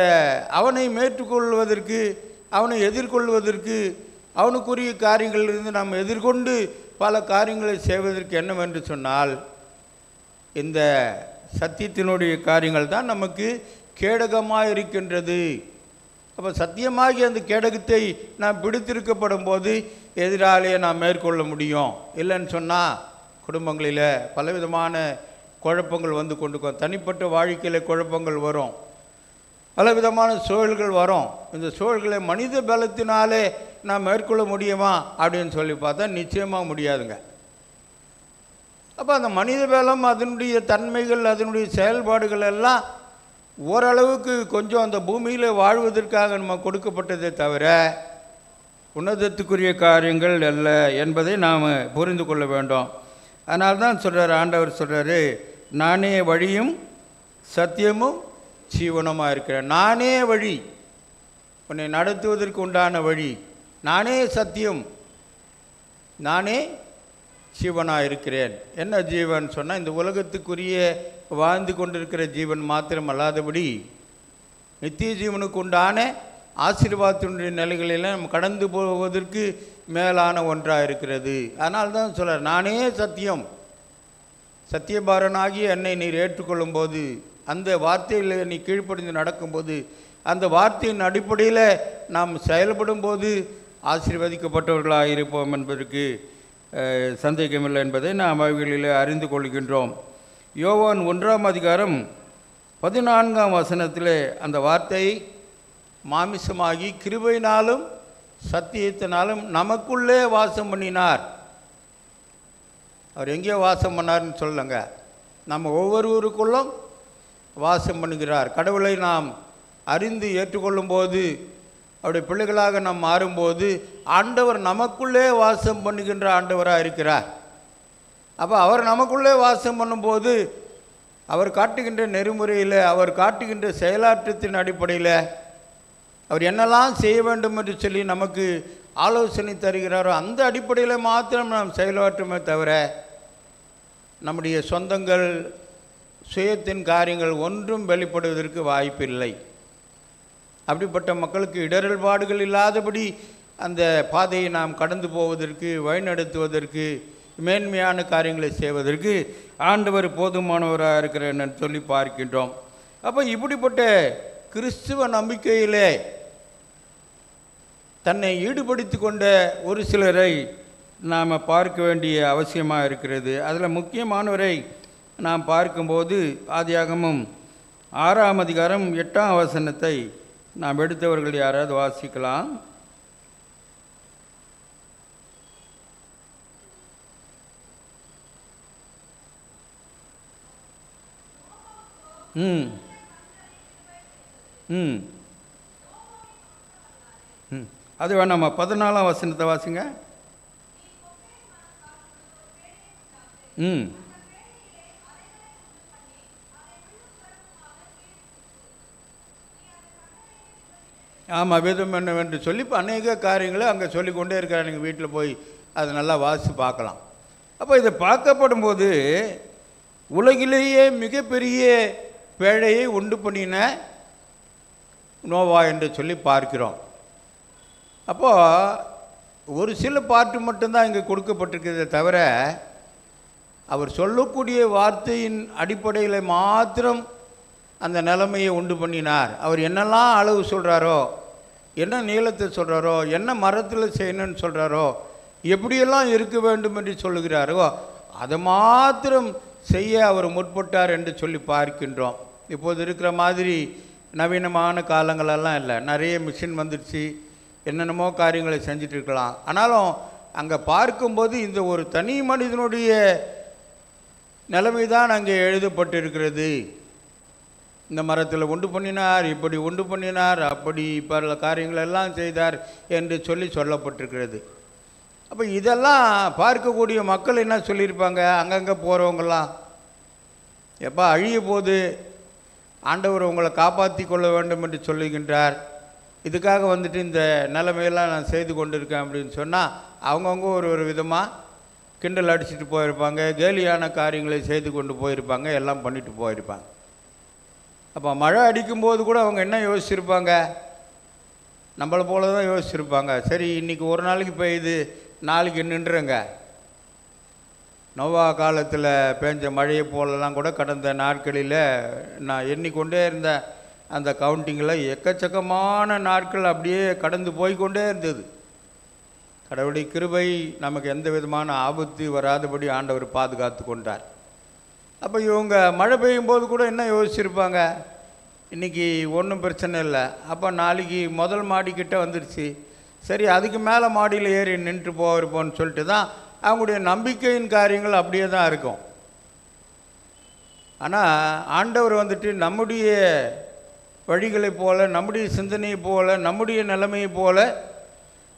அவனை மேற்கொள்வதற்கு, அவனை எதிர்கொள்வதற்கு, அவனுக்குரிய காரியங்களிலிருந்து நாம் எதிர்கொண்டு பல காரியங்களை செய்வதற்கு என்னவென்று சொன்னால் இந்த சத்தியத்தினுடைய காரியங்கள் தான் நமக்கு கேடகமாக இருக்கின்றது. அப்போ சத்தியமாகி அந்த கேடகத்தை நாம் பிடித்திருக்கப்படும் போது எதிராளியை நாம் மேற்கொள்ள முடியும். இல்லைன்னு சொன்னால் குடும்பங்களில் பலவிதமான குழப்பங்கள் கொண்டு தனிப்பட்ட வாழ்க்கையில் குழப்பங்கள் வரும், பலவிதமான சூழல்கள் வரும். இந்த சூழல்களை மனித பலத்தினாலே நாம் மேற்கொள்ள முடியுமா அப்படின்னு சொல்லி பார்த்தா நிச்சயமாக முடியாதுங்க. அப்போ அந்த மனித பலம், அதனுடைய தன்மைகள், அதனுடைய செயல்பாடுகள் எல்லாம் ஓரளவுக்கு கொஞ்சம் அந்த பூமியில் வாழ்வதற்காக நம்ம கொடுக்கப்பட்டதை தவிர உன்னதத்துக்குரிய காரியங்கள் அல்ல என்பதை நாம் புரிந்து கொள்ள வேண்டும். அதனால தான் சொல்கிறார், ஆண்டவர் சொல்கிறாரு, நானே வழியும் சத்தியமும் ஜீவனமாக இருக்கிறேன். நானே வழி, உன்னை நடத்துவதற்கு உண்டான வழி, நானே சத்தியம், நானே ஜீவனாக இருக்கிறேன். என்ன ஜீவன் சொன்னால் இந்த உலகத்துக்குரிய வாழ்ந்து கொண்டிருக்கிற ஜீவன் மாத்திரம் அல்லாதபடி நித்திய ஜீவனுக்கு உண்டான ஆசீர்வாதத்தினுடைய நிலைகளில் நம்ம கடந்து போவதற்கு மேலான ஒன்றாக இருக்கிறது. அதனால தான் சொல்கிறார், நானே சத்தியம், சத்தியபாரனாகிய என்னை நீர் ஏற்றுக்கொள்ளும் போது, அந்த வார்த்தையில் நீ கீழ்ப்படிந்து நடக்கும்போது, அந்த வார்த்தையின் அடிப்படையில் நாம் செயல்படும் போது ஆசீர்வதிக்கப்பட்டவர்களாக இருப்போம் என்பதற்கு சந்தேகமில்லை என்பதை நாம் அவைகளில் அறிந்து கொள்கின்றோம். யோவான் 1ஆம் அதிகாரம் 14ஆம் வசனத்திலே அந்த வார்த்தை மாமிசமாகி கிருபையினாலும் சத்தியத்தினாலும் நமக்குள்ளே வாசம் பண்ணினார். அவர் எங்கேயோ வாசம் பண்ணார்னு சொல்லுங்க, நம்ம ஒவ்வொருவருக்குள்ளும் வாசம் பண்ணுகிறார். கடவுளை நாம் அறிந்து ஏற்றுக்கொள்ளும் போது, அவருடைய பிள்ளைகளாக நாம் மாறும்போது ஆண்டவர் நமக்குள்ளே வாசம் பண்ணுகின்ற ஆண்டவராக இருக்கிறார். அப்போ அவர் நமக்குள்ளே வாசம் பண்ணும்போது அவர் காட்டுகின்ற நெறிமுறையில், அவர் காட்டுகின்ற செயலாற்றத்தின் அடிப்படையில் அவர் என்னெல்லாம் செய்ய வேண்டும் என்று சொல்லி நமக்கு ஆலோசனை தருகிறாரோ அந்த அடிப்படையில் மாத்திரம் நாம் செயலாற்றுமே தவிர நம்முடைய சொந்தங்கள், சுயத்தின் காரியங்கள் ஒன்றும் வெளிப்படுவதற்கு வாய்ப்பில்லை. அப்படிப்பட்ட மக்களுக்கு இடர்பாடுகள் இல்லாதபடி அந்த பாதையை நாம் கடந்து போவதற்கு, வழிநடத்துவதற்கு, மேன்மையான காரியங்களை செய்வதற்கு ஆண்டவர் போதுமானவராக இருக்கிறன்னு சொல்லி பார்க்கின்றோம். அப்போ இப்படிப்பட்ட கிறிஸ்துவ நம்பிக்கையிலே தன்னை ஈடுபடுத்தி கொண்ட ஒரு சிலரை நாம் பார்க்க வேண்டிய அவசியமாக இருக்கிறது. அதில் முக்கியமானவரை நாம் பார்க்கும்போது ஆதியாகமம் 6ஆம் அதிகாரம் 8ஆம் வசனத்தை நாம் எடுத்தவர்கள் யாராவது வாசிக்கலாம். அது வேணாமா? 14ஆம் வசனத்தை வாசிங்க. ஆமாம், விதம் என்னவென்று சொல்லி இப்போ அநேக காரியங்களை அங்கே சொல்லிக்கொண்டே இருக்கிறார். நீங்கள் வீட்டில் போய் அதை நல்லா வாசித்து பார்க்கலாம். அப்போ இதை பார்க்கப்படும் போது உலகிலேயே மிகப்பெரிய பேழையை உண்டு பண்ணின நோவா என்று சொல்லி பார்க்கிறோம். அப்போது ஒரு சில பாட்டு மட்டும்தான் இங்கே கொடுக்கப்பட்டிருக்கிறதே தவிர அவர் சொல்லக்கூடிய வார்த்தையின் அடிப்படையில் மாத்திரம் அந்த நிலைமையை உண்டு பண்ணினார். அவர் என்னெல்லாம் அளவு சொல்கிறாரோ, என்ன நீளத்தை சொல்கிறாரோ, என்ன மரத்தில் செய்யணும்னு சொல்கிறாரோ, எப்படியெல்லாம் இருக்க வேண்டும் என்று சொல்லுகிறாரோ அதை மாத்திரம் செய்ய அவர் முற்பட்டார் என்று சொல்லி பார்க்கின்றோம். இப்போது இருக்கிற மாதிரி நவீனமான காலங்களெல்லாம் இல்லை. நிறைய மிஷின் வந்துடுச்சு, என்னென்னமோ காரியங்களை செஞ்சிட்டு இருக்கலாம். ஆனாலும் அங்கே பார்க்கும்போது இந்த ஒரு தனி மனிதனுடைய நிலைமை தான் அங்கே எழுதப்பட்டிருக்கிறது. இந்த மரத்தில் உண்டு பண்ணினார், இப்படி உண்டு பண்ணினார், அப்படி பல காரியங்களெல்லாம் செய்தார் என்று சொல்லி சொல்லப்பட்டிருக்கிறது. அப்போ இதெல்லாம் பார்க்கக்கூடிய மக்கள் என்ன சொல்லியிருப்பாங்க? அங்கங்கே போகிறவங்கெல்லாம், எப்போ அழிய போது ஆண்டவர் உங்களை காப்பாற்றி கொள்ள வேண்டும் என்று சொல்லுகின்றார், இதுக்காக வந்துட்டு இந்த நிலைமையெல்லாம் நான் செய்து கொண்டிருக்கேன் அப்படின்னு சொன்னால் அவங்கவுங்க ஒரு விதமாக கிண்டல் அடிச்சுட்டு போயிருப்பாங்க, கேலியான காரியங்களை செய்து கொண்டு போயிருப்பாங்க, எல்லாம் பண்ணிட்டு போயிருப்பாங்க. அப்போ மழை அடிக்கும்போது கூட அவங்க என்ன யோசிச்சிருப்பாங்க? நம்மளை போல தான் யோசிச்சிருப்பாங்க. சரி, இன்றைக்கி ஒரு நாளைக்கு பெய்யுது, நாளைக்கு நின்றுங்க. நோவா காலத்தில் பெஞ்ச மழையை போலலாம் கூட கடந்த நாட்களில் நான் எண்ணிக்கொண்டே இருந்த அந்த கவுண்டிங்கில் எக்கச்சக்கமான நாட்கள் அப்படியே கடந்து போய்கொண்டே இருந்தது. கடவுளுடைய கிருபை, நமக்கு எந்த விதமான ஆபத்து வராதபடி ஆண்டவர் பாதுகாத்து கொண்டார். அப்போ இவங்க மழை பெய்யும் போது கூட என்ன யோசிச்சிருப்பாங்க? இன்றைக்கி ஒன்றும் பிரச்சனை இல்லை, அப்போ நாளைக்கு முதல் மாடிக்கிட்ட வந்துடுச்சு, சரி அதுக்கு மேலே மாடியில் ஏறி நின்று போயிருப்போன்னு சொல்லிட்டு தான் அவங்களுடைய நம்பிக்கையின் காரியங்கள் அப்படியே தான் இருக்கும். ஆனால் ஆண்டவர் வந்துட்டு நம்முடைய வழிகளைப் போல, நம்முடைய சிந்தனையை போல, நம்முடைய நிலைமையை போல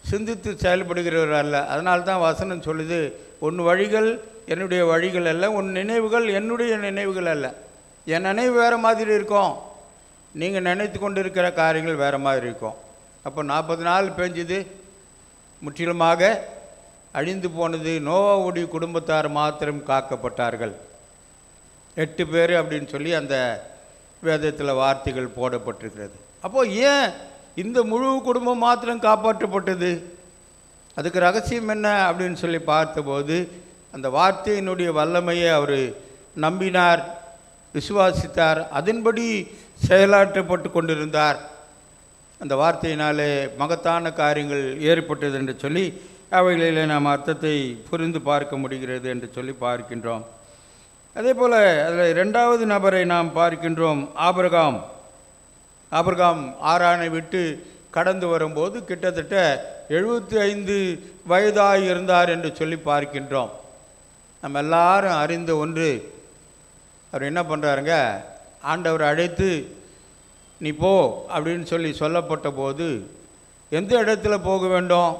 சிந்தித்து செயல்படுகிறவர் அல்ல. அதனால தான் வசனம் சொல்லுது, உன் வழிகள் என்னுடைய வழிகள் அல்ல, உன் நினைவுகள் என்னுடைய நினைவுகள் அல்ல. என் நினைவு வேறு மாதிரி இருக்கும், நீங்கள் நினைத்து கொண்டு இருக்கிற காரியங்கள் வேறு மாதிரி இருக்கும். அப்போ 40 நாள் பெஞ்சுது, முற்றிலுமாக அழிந்து போனது. நோவாவுடைய குடும்பத்தார் மாத்திரம் காக்கப்பட்டார்கள், 8 பேர் அப்படின்னு சொல்லி அந்த வேதத்தில் வார்த்தைகள் போடப்பட்டிருக்கிறது. அப்போது ஏன் இந்த முழு குடும்பம் மாத்திரம் காப்பாற்றப்பட்டது? அதுக்கு ரகசியம் என்ன அப்படின்னு சொல்லி பார்த்தபோது, அந்த வார்த்தையினுடைய வல்லமையை அவர் நம்பினார், விசுவாசித்தார், அதன்படி செயலாற்றப்பட்டு கொண்டிருந்தார். அந்த வார்த்தையினாலே மகத்தான காரியங்கள் ஏற்பட்டது என்று சொல்லி அவைகளிலே நாம் அர்த்தத்தை புரிந்து பார்க்க முடிகிறது என்று சொல்லி பார்க்கின்றோம். அதே போல் அதில் 2வது நபரை நாம் பார்க்கின்றோம், ஆபிரகாம். ஆபிரகாம் ஆரானை விட்டு கடந்து வரும்போது கிட்டத்தட்ட 75 வயதாய் இருந்தார் என்று சொல்லி பார்க்கின்றோம். நம்ம எல்லாரும் அறிந்த ஒன்று, அவர் என்ன பண்ணுறாருங்க, ஆண்டவர் அழைத்து நீ போ அப்படின்னு சொல்லி சொல்லப்பட்ட போது எந்த இடத்துல போக வேண்டும்,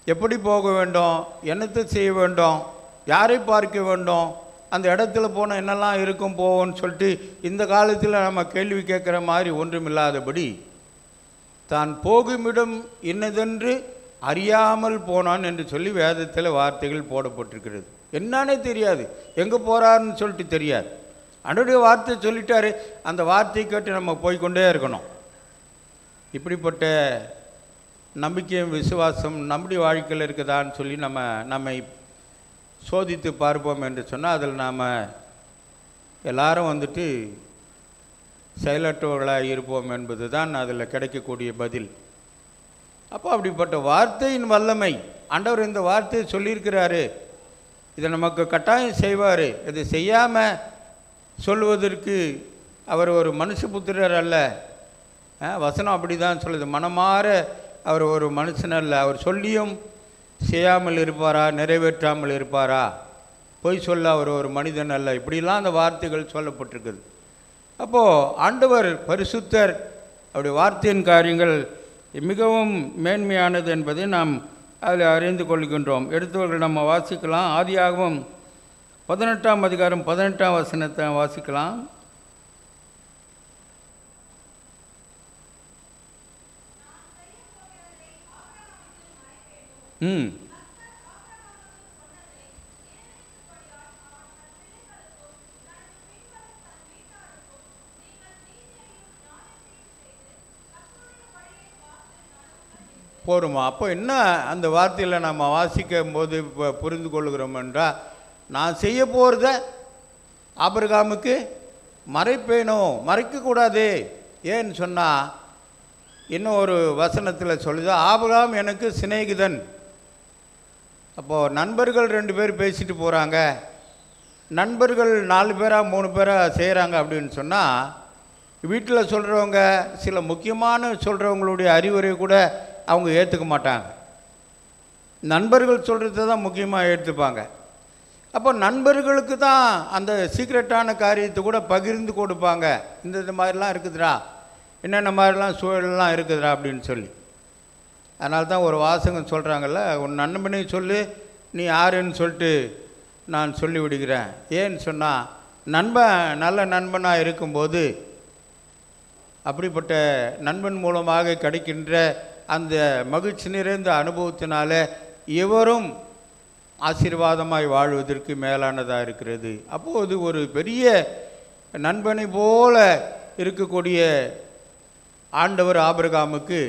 எப்படி போக வேண்டும், என்னத்தை செய்ய வேண்டும், யாரை பார்க்க வேண்டும், அந்த இடத்துல போனால் என்னெல்லாம் இருக்கும் போவோன்னு சொல்லிட்டு இந்த காலத்தில் நம்ம கேள்வி கேட்குற மாதிரி ஒன்றுமில்லாதபடி தான் போகுமிடம் இன்னதென்று அறியாமல் போனான் என்று சொல்லி வேதத்தில் வார்த்தைகள் போடப்பட்டிருக்கிறது. என்னன்னே தெரியாது, எங்கே போகிறாருன்னு சொல்லிட்டு தெரியாது. ஆண்டவருடைய வார்த்தை சொல்லிட்டாரு, அந்த வார்த்தையை கேட்டு நம்ம போய்கொண்டே இருக்கணும். இப்படிப்பட்ட நம்பிக்கையும் விசுவாசம் நம்முடைய வாழ்க்கையில் இருக்குதான்னு சொல்லி நம்மை சோதித்து பார்ப்போம் என்று சொன்னால் அதில் நாம் எல்லாரும் வந்துட்டு செயலற்றவர்களாக இருப்போம் என்பது தான் அதில் கிடைக்கக்கூடிய பதில். அப்போ அப்படிப்பட்ட வார்த்தையின் வல்லமை, ஆண்டவர் இந்த வார்த்தையை சொல்லியிருக்கிறாரு, இதை நமக்கு கட்டாயம் செய்வார். இதை செய்யாமல் சொல்வதற்கு அவர் ஒரு மனுஷபுத்திரர் அல்ல. வசனம் அப்படி தான் சொல்லுது. மனமாற அவர் ஒரு மனுஷன் அல்ல. அவர் சொல்லியும் செய்யாமல் இருப்பாரா, நிறைவேற்றாமல் இருப்பாரா? பொய் சொல்ல அவர் ஒரு மனிதன் அல்ல. இப்படிலாம் அந்த வார்த்தைகள் சொல்லப்பட்டிருக்குது. அப்போது ஆண்டவர் பரிசுத்தர், அவருடைய வார்த்தையின் காரியங்கள் மிகவும் மேன்மையானது என்பதை நாம் அதில் அறிந்து கொள்கின்றோம். எடுத்தவர்கள் நம்ம வாசிக்கலாம். ஆதியாகமம் 18ஆம் அதிகாரம் 18ஆம் வசனத்தை வாசிக்கலாம். போருமா? அப்போ என்ன அந்த வார்த்தையில் நம்ம வாசிக்கும் போது இப்போ புரிந்து கொள்கிறோம் என்றால், நான் செய்ய போகிறத ஆபிரகாமுக்கு மறைப்பேனோ, மறைக்கக்கூடாது. ஏன்னு சொன்னால் இன்னும் ஒரு வசனத்தில் சொல்லுது, ஆபிரகாம் எனக்கு சிநேகிதன். அப்போது நண்பர்கள் 2 பேர் பேசிட்டு போகிறாங்க, நண்பர்கள் 4 பேரா 3 பேரா செய்கிறாங்க அப்படின்னு சொன்னால், வீட்டில் சொல்கிறவங்க சில முக்கியமான சொல்கிறவங்களுடைய அறிவுரை கூட அவங்க ஏற்றுக்க மாட்டாங்க. நண்பர்கள் சொல்கிறத தான் முக்கியமாக எடுத்துப்பாங்க. அப்போ நண்பர்களுக்கு தான் அந்த சீக்ரெட்டான காரியத்தை கூட பகிர்ந்து கொடுப்பாங்க. இந்த மாதிரிலாம் இருக்குதுடா, என்னென்ன மாதிரிலாம் சூழல்லாம் இருக்குதுடா அப்படின்னு சொல்லி. அதனால தான் ஒரு வாசகம் சொல்கிறாங்கல்ல, உன் நண்பனையும் சொல்லு, நீ யாருன்னு சொல்லிட்டு நான் சொல்லி விடுகிறேன். ஏன்னு சொன்னால், நண்பன் நல்ல நண்பனாக இருக்கும்போது, அப்படிப்பட்ட நண்பன் மூலமாக கிடைக்கின்ற அந்த மகிழ்ச்சி நிறைந்த அனுபவத்தினால எவரும் ஆசீர்வாதமாய் வாழ்வதற்கு மேலானதாக இருக்கிறது. அப்போது ஒரு பெரிய நண்பனை போல இருக்கக்கூடிய ஆண்டவர் ஆபிரகாமுக்கு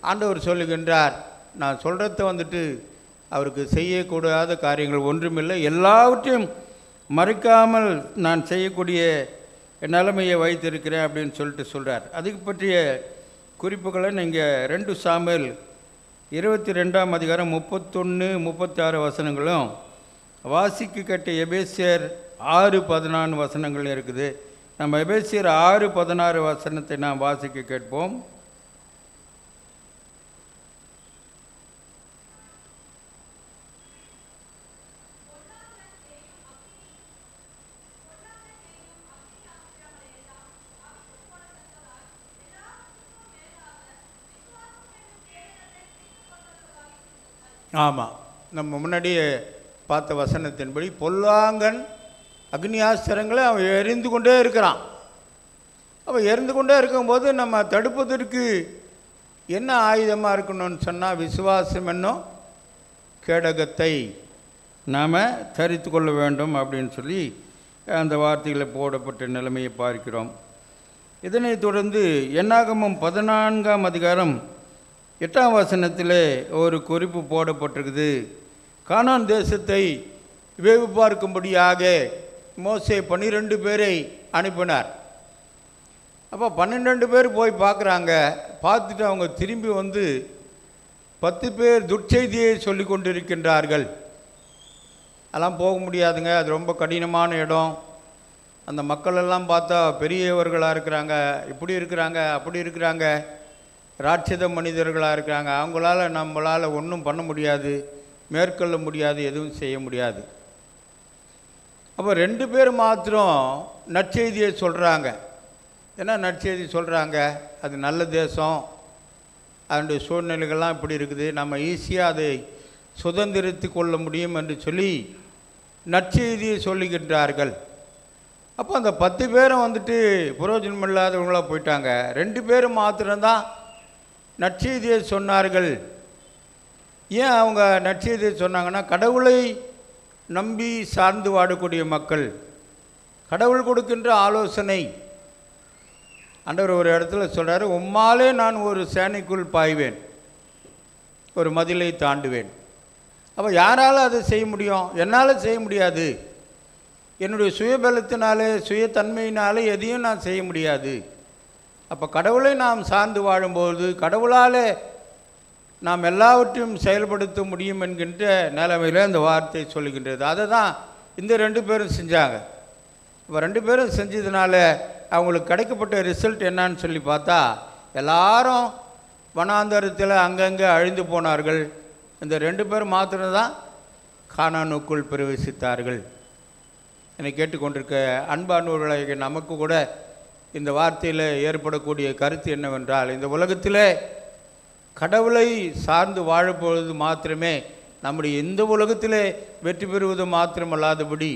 ஆண்டவர் சொல்லுகின்றார், நான் சொல்கிறத வந்துட்டு அவருக்கு செய்யக்கூடாத காரியங்கள் ஒன்றுமில்லை, எல்லாவற்றையும் மறைக்காமல் நான் செய்யக்கூடிய நிலைமையை வைத்திருக்கிறேன் அப்படின்னு சொல்லிட்டு சொல்கிறார். அதுக்கு பற்றிய குறிப்புகளை நீங்கள் 2 சாமுவேல் 22ஆம் அதிகாரம் 31, 36 வசனங்களும், வாசிக்கு கட்ட எபேசியர் 6:14 வசனங்கள் இருக்குது. நம்ம எபேசியர் 6:16 வசனத்தை நாம் வாசிக்க கேட்போம். ஆமாம், நம்ம முன்னாடியே பார்த்த வசனத்தின்படி பொல்லாங்கன் அக்னியாஸ்திரங்களை அவன் எரிந்து கொண்டே இருக்கிறான். அவன் எரிந்து கொண்டே இருக்கும்போது நம்ம தடுப்பதற்கு என்ன ஆயுதமாக இருக்கணும்னு சொன்னால், விசுவாசம் என்னும் கேடகத்தை நாம் தரித்து கொள்ள வேண்டும் அப்படின்னு சொல்லி அந்த வார்த்தைகளை போடப்பட்ட நிலைமையை பார்க்கிறோம். இதனைத் தொடர்ந்து என்னாகமம் 14ஆம் அதிகாரம் 8ஆம் வசனத்தில் ஒரு குறிப்பு போடப்பட்டிருக்குது. கானான் தேசத்தை வேவு பார்க்கும்படியாக மோசே 12 பேரை அனுப்பினார். அப்போ 12 பேர் போய் பார்க்குறாங்க. பார்த்துட்டு அவங்க திரும்பி வந்து 10 பேர் துர்ச்செய்தியை சொல்லி கொண்டிருக்கின்றார்கள். அதெல்லாம் போக முடியாதுங்க, அது ரொம்ப கடினமான இடம், அந்த மக்களெல்லாம் பார்த்தா பெரியவர்களாக இருக்கிறாங்க, இப்படி இருக்கிறாங்க, அப்படி இருக்கிறாங்க, ராட்சத மனிதர்களாக இருக்கிறாங்க, அவங்களால நம்மளால் ஒன்றும் பண்ண முடியாது, மேற்கொள்ள முடியாது, எதுவும் செய்ய முடியாது. அப்போ 2 பேர் மாத்திரம் நற்செய்தியை சொல்கிறாங்க. என்ன நற்செய்தி சொல்கிறாங்க? அது நல்ல தேசம், அதனுடைய சூழ்நிலைகள்லாம் இப்படி இருக்குது, நம்ம ஈஸியாக அதை சுதந்திரித்து கொள்ள முடியும் என்று சொல்லி நற்செய்தியை சொல்லுகின்றார்கள். அப்போ அந்த 10 பேரும் வந்துட்டு புரோஜனம் இல்லாதவங்களாக போயிட்டாங்க. 2 பேரும் மாத்திரம்தான் நற்செய்தியை சொன்னார்கள். ஏன் அவங்க நற்செய்தியை சொன்னாங்கன்னா, கடவுளை நம்பி சார்ந்து வாழக்கூடிய மக்கள், கடவுள் கொடுக்கின்ற ஆலோசனை, ஆண்டவர் ஒரு இடத்துல சொல்கிறாரு, உம்மாலே நான் ஒரு சேனைக்குள் பாய்வேன், ஒரு மதிலை தாண்டுவேன். அப்போ யாரால் அதை செய்ய முடியும்? என்னால் செய்ய முடியாது. என்னுடைய சுயபலத்தினாலே சுயத்தன்மையினாலே எதையும் நான் செய்ய முடியாது. அப்போ கடவுளை நாம் சார்ந்து வாழும்போது கடவுளால் நாம் எல்லாவற்றையும் செயல்படுத்த முடியும் என்கின்ற நிலைமையில் அந்த வார்த்தை சொல்லுகின்றது. அதை தான் இந்த 2 பேரும் செஞ்சாங்க. இப்போ 2 பேரும் செஞ்சதுனால அவங்களுக்கு கிடைக்கப்பட்ட ரிசல்ட் என்னான்னு சொல்லி பார்த்தா, எல்லாரும் வனாந்தரத்தில் அங்கங்கே அழிந்து போனார்கள். இந்த 2 பேர் மாத்திரம்தான் கானானுக்குள் பிரவேசித்தார்கள். என்னை கேட்டுக்கொண்டிருக்க அன்பானவர்களாகிய நமக்கு கூட இந்த வார்த்தையில் ஏற்படக்கூடிய கருத்து என்னவென்றால், இந்த உலகத்தில் கடவுளை சார்ந்து வாழப்போவது மாத்திரமே நம்முடைய இந்த உலகத்திலே வெற்றி பெறுவது மாத்திரமல்லாதபடி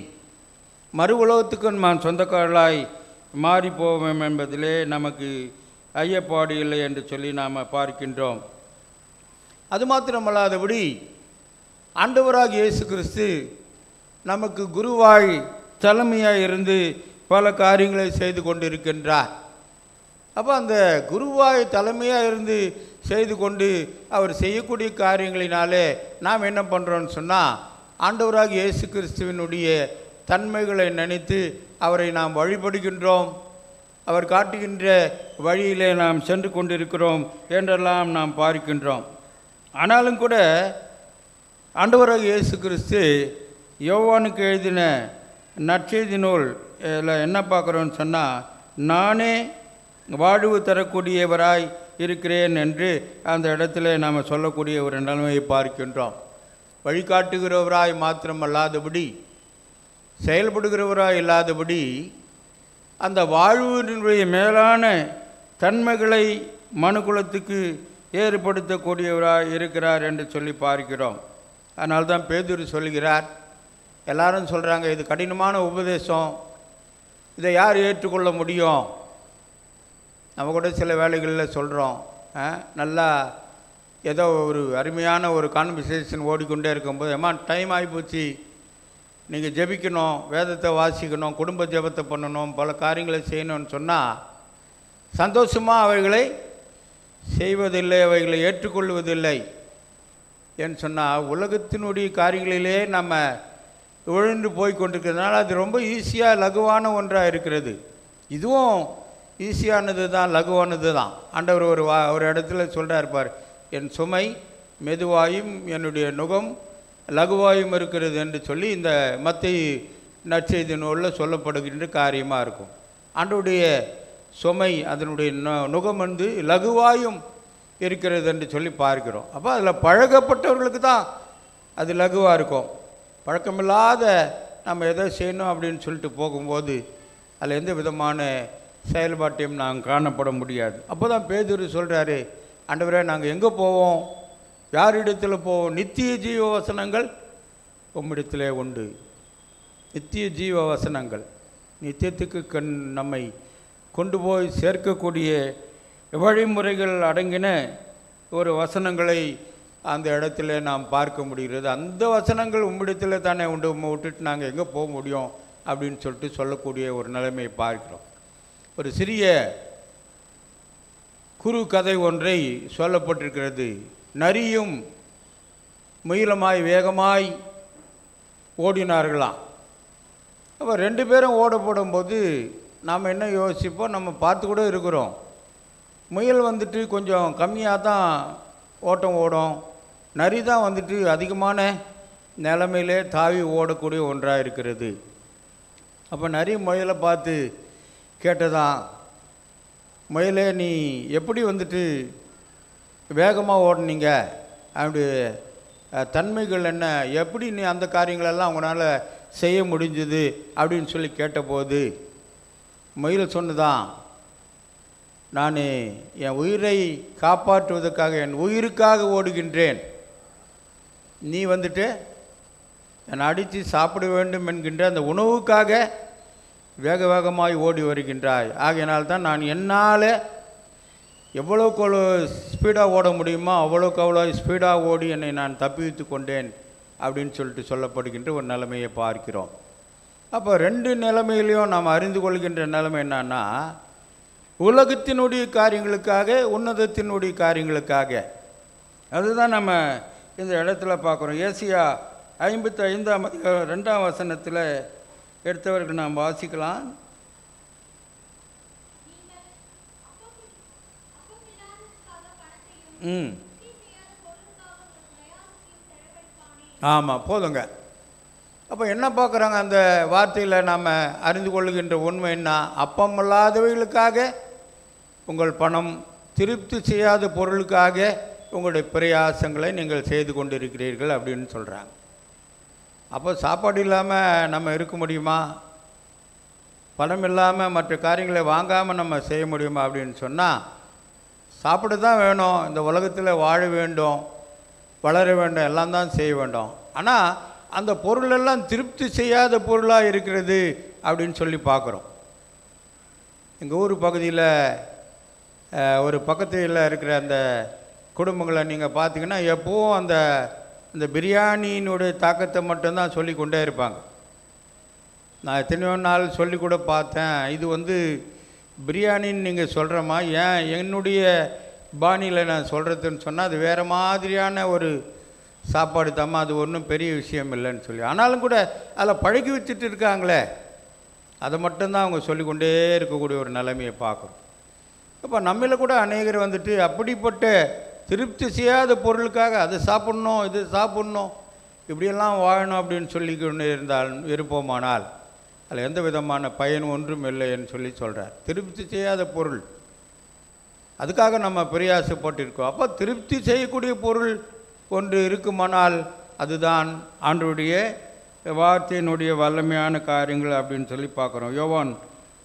மறு உலகத்துக்கு நாம் சொந்தக்காரர்களாய் மாறிப்போவோம் என்பதிலே நமக்கு ஐயப்பாடு இல்லை என்று சொல்லி நாம் பார்க்கின்றோம். அது மாத்திரமல்லாதபடி ஆண்டவராகிய இயேசு கிறிஸ்து நமக்கு குருவாய் தலைமையாக இருந்து பல காரியங்களை செய்து கொண்டு இருக்கின்றார். அப்போ அந்த குருவாய் தலைமையாக இருந்து செய்து கொண்டு அவர் செய்யக்கூடிய காரியங்களினாலே நாம் என்ன பண்ணுறோன்னு சொன்னால், ஆண்டவராகிய இயேசு கிறிஸ்துவினுடைய தன்மைகளை நினைத்து அவரை நாம் வழிபடுகின்றோம். அவர் காட்டுகின்ற வழியிலே நாம் சென்று கொண்டிருக்கிறோம் என்றெல்லாம் நாம் பார்க்கின்றோம். ஆனாலும் கூட ஆண்டவராகிய இயேசு கிறிஸ்து யோவானுக்கு எழுதின நற்செய்தி நூல் என்ன பார்க்குறோன்னு சொன்னால், நானே வாழ்வு தரக்கூடியவராய் இருக்கிறேன் என்று அந்த இடத்துல நாம் சொல்லக்கூடிய ஒரு நிலைமையை பார்க்கின்றோம். வழிகாட்டுகிறவராய் மாத்திரமல்லாதபடி, செயல்படுகிறவராய் இல்லாதபடி, அந்த வாழ்வினுடைய மேலான தன்மைகளை மனுக்குலத்துக்கு ஏற்படுத்தக்கூடியவராய் இருக்கிறார் என்று சொல்லி பார்க்கிறோம். அதனால்தான் பேதுரு சொல்கிறார், எல்லாரும் சொல்கிறாங்க இது கடினமான உபதேசம், இதை யார் ஏற்றுக்கொள்ள முடியும்? நம்ம கூட சில வேலைகளில் சொல்கிறோம், நல்லா ஏதோ ஒரு அருமையான ஒரு கான்வர்சேஷன் ஓடிக்கொண்டே இருக்கும்போது, ஏமா டைம் ஆகிப்போச்சு, நீங்கள் ஜெபிக்கணும், வேதத்தை வாசிக்கணும், குடும்ப ஜெபத்தை பண்ணணும், பல காரியங்களை செய்யணும்னு சொன்னால் சந்தோஷமாக அவைகளை செய்வதில்லை, அவைகளை ஏற்றுக்கொள்வதில்லை. ஏன்னு சொன்னால் உலகத்தினுடைய காரியங்களிலே நம்ம விழுந்து போய் கொண்டிருக்கிறதுனால அது ரொம்ப ஈஸியாக லகுவான ஒன்றாக இருக்கிறது. இதுவும் ஈஸியானது தான், லகுவானது தான். ஆண்டவர் ஒரு இடத்துல சொல்கிறார் பார், என் சுமை மெதுவாயும் என்னுடைய நுகம் லகுவாயும் இருக்கிறது என்று சொல்லி இந்த மத்தேயு நற்செய்தி நூலில் சொல்லப்படுகின்ற காரியமாக இருக்கும். ஆண்டவருடைய சுமை அதனுடைய நுகம் வந்து லகுவாயும் இருக்கிறது என்று சொல்லி பார்க்கிறோம். அப்போ அதில் பழகப்பட்டவர்களுக்கு தான் அது லகுவாக இருக்கும். பழக்கமில்லாத நம்ம எதை செய்யணும் அப்படின்னு சொல்லிட்டு போகும்போது அதில் எந்த விதமான செயல்பாட்டையும் நாங்கள் காணப்பட முடியாது. அப்போ தான் பேதுரு சொல்கிறாரு, ஆண்டவரே நாங்கள் எங்கே போவோம், யாரிடத்தில் போவோம்? நித்திய ஜீவ வசனங்கள் உம்மிடத்திலே உண்டு. நித்திய ஜீவ வசனங்கள் நித்தியத்துக்கு நம்மை கொண்டு போய் சேர்க்கக்கூடிய வழிமுறைகள் அடங்கின ஒரு வசனங்களை அந்த இடத்துல நாம் பார்க்க முடிகிறது. அந்த வசனங்கள் உம்மிடத்தில் தானே உண்டு, விட்டுட்டு நாங்கள் எங்கே போக முடியும் அப்படின்னு சொல்லிட்டு சொல்லக்கூடிய ஒரு நிலைமையை பார்க்கிறோம். ஒரு சிறிய குறு கதை ஒன்றை சொல்லப்பட்டிருக்கிறது. நரியும் முயலுமாய் வேகமாய் ஓடினார்களாம். அப்போ 2 பேரும் ஓட போடும்போது நாம் என்ன யோசிப்போம், நம்ம பார்த்து கூட இருக்கிறோம், முயல் வந்துட்டு கொஞ்சம் கம்மியாக தான் ஓட்டம் ஓடும், நரி தான் வந்துட்டு அதிகமான நிலைமையிலே தாவி ஓடக்கூடிய ஒன்றாக இருக்கிறது. அப்போ நரி முயலை பார்த்து கேட்டதான், முயலே நீ எப்படி வந்துட்டு வேகமாக ஓடினீங்க, அப்படி தன்மைகள் என்ன, எப்படி நீ அந்த காரியங்களெல்லாம் உங்களால் செய்ய முடிஞ்சுது அப்படின்னு சொல்லி கேட்டபோது முயல் சொன்னதான், நான் என் உயிரை காப்பாற்றுவதற்காக, என் உயிருக்காக ஓடுகின்றேன், நீ வந்துட்டு என்னை அடித்து சாப்பிட வேண்டும் என்கின்ற அந்த உணவுக்காக வேக வேகமாய் ஓடி வருகின்றாய். ஆகையினால் தான் நான் என்னால் எவ்வளோக்கு எவ்வளோ ஸ்பீடாக ஓட முடியுமோ அவ்வளோக்கு அவ்வளோ ஸ்பீடாக ஓடி என்னை நான் தப்பித்து கொண்டேன் அப்படின்னு சொல்லிட்டு சொல்லப்படுகின்ற ஒரு நிலைமையை பார்க்கிறோம். அப்போ 2 நிலைமையிலையும் நாம் அறிந்து கொள்கின்ற நிலைமை என்னன்னா, உலகத்தினுடைய காரியங்களுக்காக, உன்னதத்தினுடைய காரியங்களுக்காக. அதுதான் நம்ம இந்த இடத்துல பார்க்குறோம். ஏசியா 55ஆம் அதிகாரம் 2ஆம் வசனத்தில் எடுத்தவர்கள் நாம் வாசிக்கலாம். ஆமாம், போதுங்க. அப்போ என்ன பார்க்குறாங்க அந்த வார்த்தையில் நாம் அறிந்து கொள்ளுகின்ற உண்மை என்ன? அப்பமில்லாதவைகளுக்காக உங்கள் பணம், திருப்தி செய்யாத பொருளுக்காக உங்களுடைய பிரயாசங்களை நீங்கள் செய்து கொண்டிருக்கிறீர்கள் அப்படின்னு சொல்கிறாங்க. அப்போ சாப்பாடு இல்லாமல் நம்ம இருக்க முடியுமா? பணம் இல்லாமல் மற்ற காரியங்களை வாங்காமல் நம்ம செய்ய முடியுமா அப்படின்னு சொன்னால், சாப்பிட தான் வேணும், இந்த உலகத்தில் வாழ வேண்டும், வளர வேண்டும், எல்லாம் தான் செய்ய வேண்டும். ஆனால் அந்த பொருளெல்லாம் திருப்தி செய்யாத பொருளாக இருக்கிறது அப்படின்னு சொல்லி பார்க்குறோம். எங்கள் ஊர் பகுதியில் ஒரு பக்கத்தில் இருக்கிற அந்த குடும்பங்களை நீங்கள் பார்த்தீங்கன்னா எப்போவும் அந்த பிரியாணியினுடைய தாக்கத்தை மட்டும்தான் சொல்லி கொண்டே இருப்பாங்க. நான் எத்தனையோ நாள் சொல்லி கூட பார்த்தேன், இது பிரியாணின்னு நீங்கள் சொல்கிறோமா, ஏன் என்னுடைய பாணியில் நான் சொல்கிறதுன்னு சொன்னால் அது வேறு மாதிரியான ஒரு சாப்பாடு தாம்மா, அது ஒன்றும் பெரிய விஷயம் இல்லைன்னு சொல்லி. ஆனாலும் கூட அதில் பழகி வச்சுட்டு இருக்காங்களே, அதை மட்டும்தான் அவங்க சொல்லிக்கொண்டே இருக்கக்கூடிய ஒரு நிலைமையை பார்க்குறோம். இப்போ நம்மள கூட அநேகர் அப்படிப்பட்ட திருப்தி செய்யாத பொருளுக்காக அதை சாப்பிட்ணும், இது சாப்பிட்ணும், இப்படியெல்லாம் வாழணும் அப்படின்னு சொல்லி கொண்டு இருப்போமானால் அதில் எந்த விதமான பயன் ஒன்றும் இல்லைன்னு சொல்லி சொல்கிறார். திருப்தி செய்யாத பொருள், அதுக்காக நம்ம பிரயாசப்பட்டிருக்கோம். அப்போ திருப்தி செய்யக்கூடிய பொருள் ஒன்று இருக்குமானால் அதுதான் ஆண்டவருடைய வார்த்தையினுடைய வல்லமையான காரியங்கள் அப்படின்னு சொல்லி பார்க்குறோம். யோவான்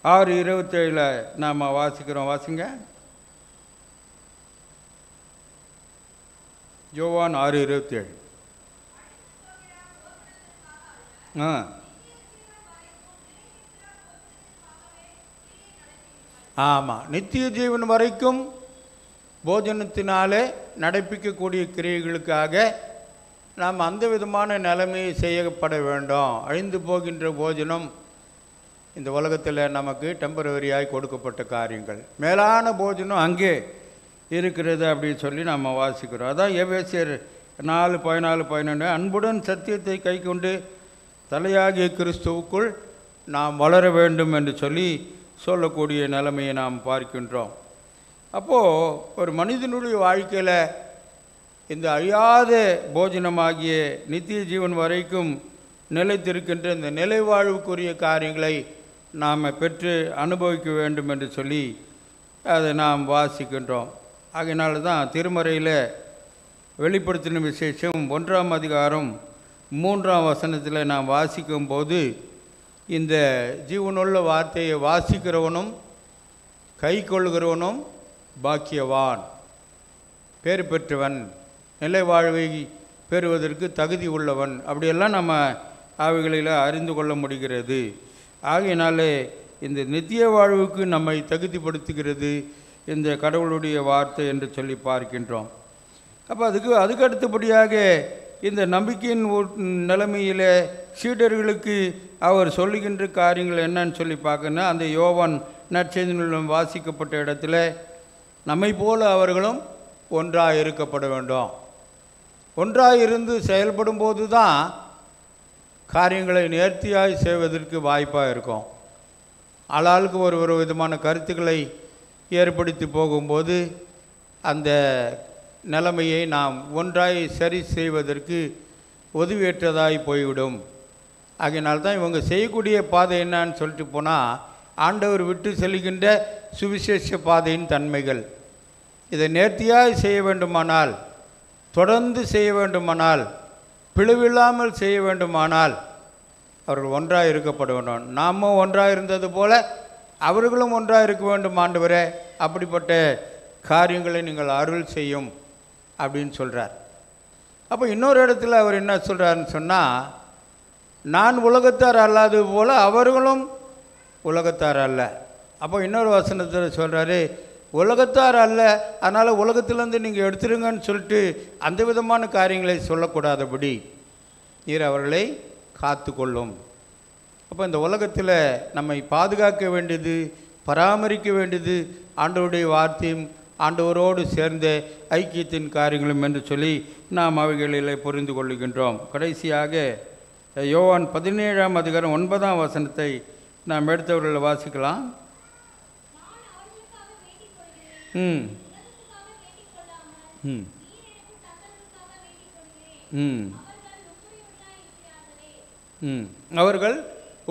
6:27 நாம் வாசிக்கிறோம். வாசிங்க. யோவான் 6:27. ஆமாம், நித்திய ஜீவன் வரைக்கும் போஜனத்தினாலே நடப்பிக்கக்கூடிய கிரியைகளுக்காக நாம் அந்த விதமான நிலைமையை செய்யப்பட வேண்டும். அழிந்து போகின்ற போஜனம் இந்த உலகத்தில் நமக்கு டெம்பரவரியாய் கொடுக்கப்பட்ட காரியங்கள், மேலான போஜனம் அங்கே இருக்கிறது அப்படின்னு சொல்லி நம்ம வாசிக்கிறோம். அதான் எபேசியர் 4:14-15 அன்புடன் சத்தியத்தை கை கொண்டு தலையாகிய கிறிஸ்துவுக்குள் நாம் வளர வேண்டும் என்று சொல்லக்கூடிய நிலைமையை நாம் பார்க்கின்றோம். அப்போது ஒரு மனிதனுடைய வாழ்க்கையில் இந்த அழியாத போஜனமாகிய நித்திய ஜீவன் வரைக்கும் நிலைத்திருக்கின்ற இந்த நிலை வாழ்வுக்குரிய காரியங்களை நாம் பெற்று அனுபவிக்க வேண்டும் என்று சொல்லி அதை நாம் வாசிக்கின்றோம். ஆகையினால தான் திருமறையில் வெளிப்படுத்தின விசேஷம் 1ஆம் அதிகாரம் 3ஆம் வசனத்தில் நாம் வாசிக்கும்போது இந்த ஜீவனுள்ள வார்த்தையை வாசிக்கிறவனும் கை கொள்கிறவனும் பாக்கியவான், பேர் பெற்றவன், நிலை வாழ்வை பெறுவதற்கு தகுதி உள்ளவன், அப்படியெல்லாம் நம்ம அவைகளில் அறிந்து கொள்ள முடிகிறது. ஆகையினாலே இந்த நித்திய வாழ்வுக்கு நம்மை தகுதிப்படுத்துகிறது இந்த கடவுளுடைய வார்த்தை என்று சொல்லி பார்க்கின்றோம். அப்போ அதுக்கு அடுத்தபடியாக இந்த நம்பிக்கையின் நிலைமையில் சீடர்களுக்கு அவர் சொல்லுகின்ற காரியங்கள் என்னன்னு சொல்லி பார்க்கணும். அந்த யோவான் நற்செய்தியிலும் வாசிக்கப்பட்ட இடத்துல நம்மை போல அவர்களும் ஒன்றாக இருக்கப்பட வேண்டும். ஒன்றாக இருந்து செயல்படும் போது தான் காரியங்களை நேர்த்தியாய் செய்வதற்கு வாய்ப்பாக இருக்கும். ஆளாளுக்கு ஒரு விதமான கருத்துக்களை ஏற்படுத்தி போகும்போது அந்த நிலைமையை நாம் ஒன்றாய் சரி செய்வதற்கு உதவியற்றதாய் போய்விடும். ஆகையினால்தான் இவங்க செய்யக்கூடிய பாதை என்னான்னு சொல்லிட்டு போனால் ஆண்டவர் விட்டு செல்கின்ற சுவிசேஷ பாதையின் தன்மைகள். இதை நேர்த்தியாய் செய்ய வேண்டுமானால், தொடர்ந்து செய்ய வேண்டுமானால், பிளவில்லாமல் செய்ய வேண்டுமானால் அவர்கள் ஒன்றாக இருக்கப்பட வேண்டும். நாமும் ஒன்றாக இருந்தது போல அவர்களும் ஒன்றாக இருக்க வேண்டும் ஆண்டவரே, அப்படிப்பட்ட காரியங்களை நீங்கள் அருள் செய்யும் அப்படின்னு சொல்கிறார். அப்போ இன்னொரு இடத்துல அவர் என்ன சொல்கிறாருன்னு சொன்னால், நான் உலகத்தார் அல்லாதது போல் அவர்களும் உலகத்தார் அல்ல. அப்போ இன்னொரு வசனத்தில் சொல்கிறாரு, உலகத்தார் அல்ல, அதனால் உலகத்திலேருந்து நீங்கள் எடுத்துருங்கன்னு சொல்லிட்டு அந்த விதமான காரியங்களை சொல்லக்கூடாதபடி நீர் அவர்களை காத்து கொள்ளும். அப்போ இந்த உலகத்தில் நம்மை பாதுகாக்க வேண்டியது பராமரிக்க வேண்டியது ஆண்டவருடைய வார்த்தையும் ஆண்டவரோடு சேர்ந்த ஐக்கியத்தின் காரியங்களும் என்று சொல்லி நாம் அவைகளில் புரிந்து கொள்ளுகின்றோம். கடைசியாக யோவான் 17ஆம் அதிகாரம் 9ஆம் வசனத்தை நாம் எடுத்தவர்கள் வாசிக்கலாம். ம் ம் ம் ம் அவர்கள்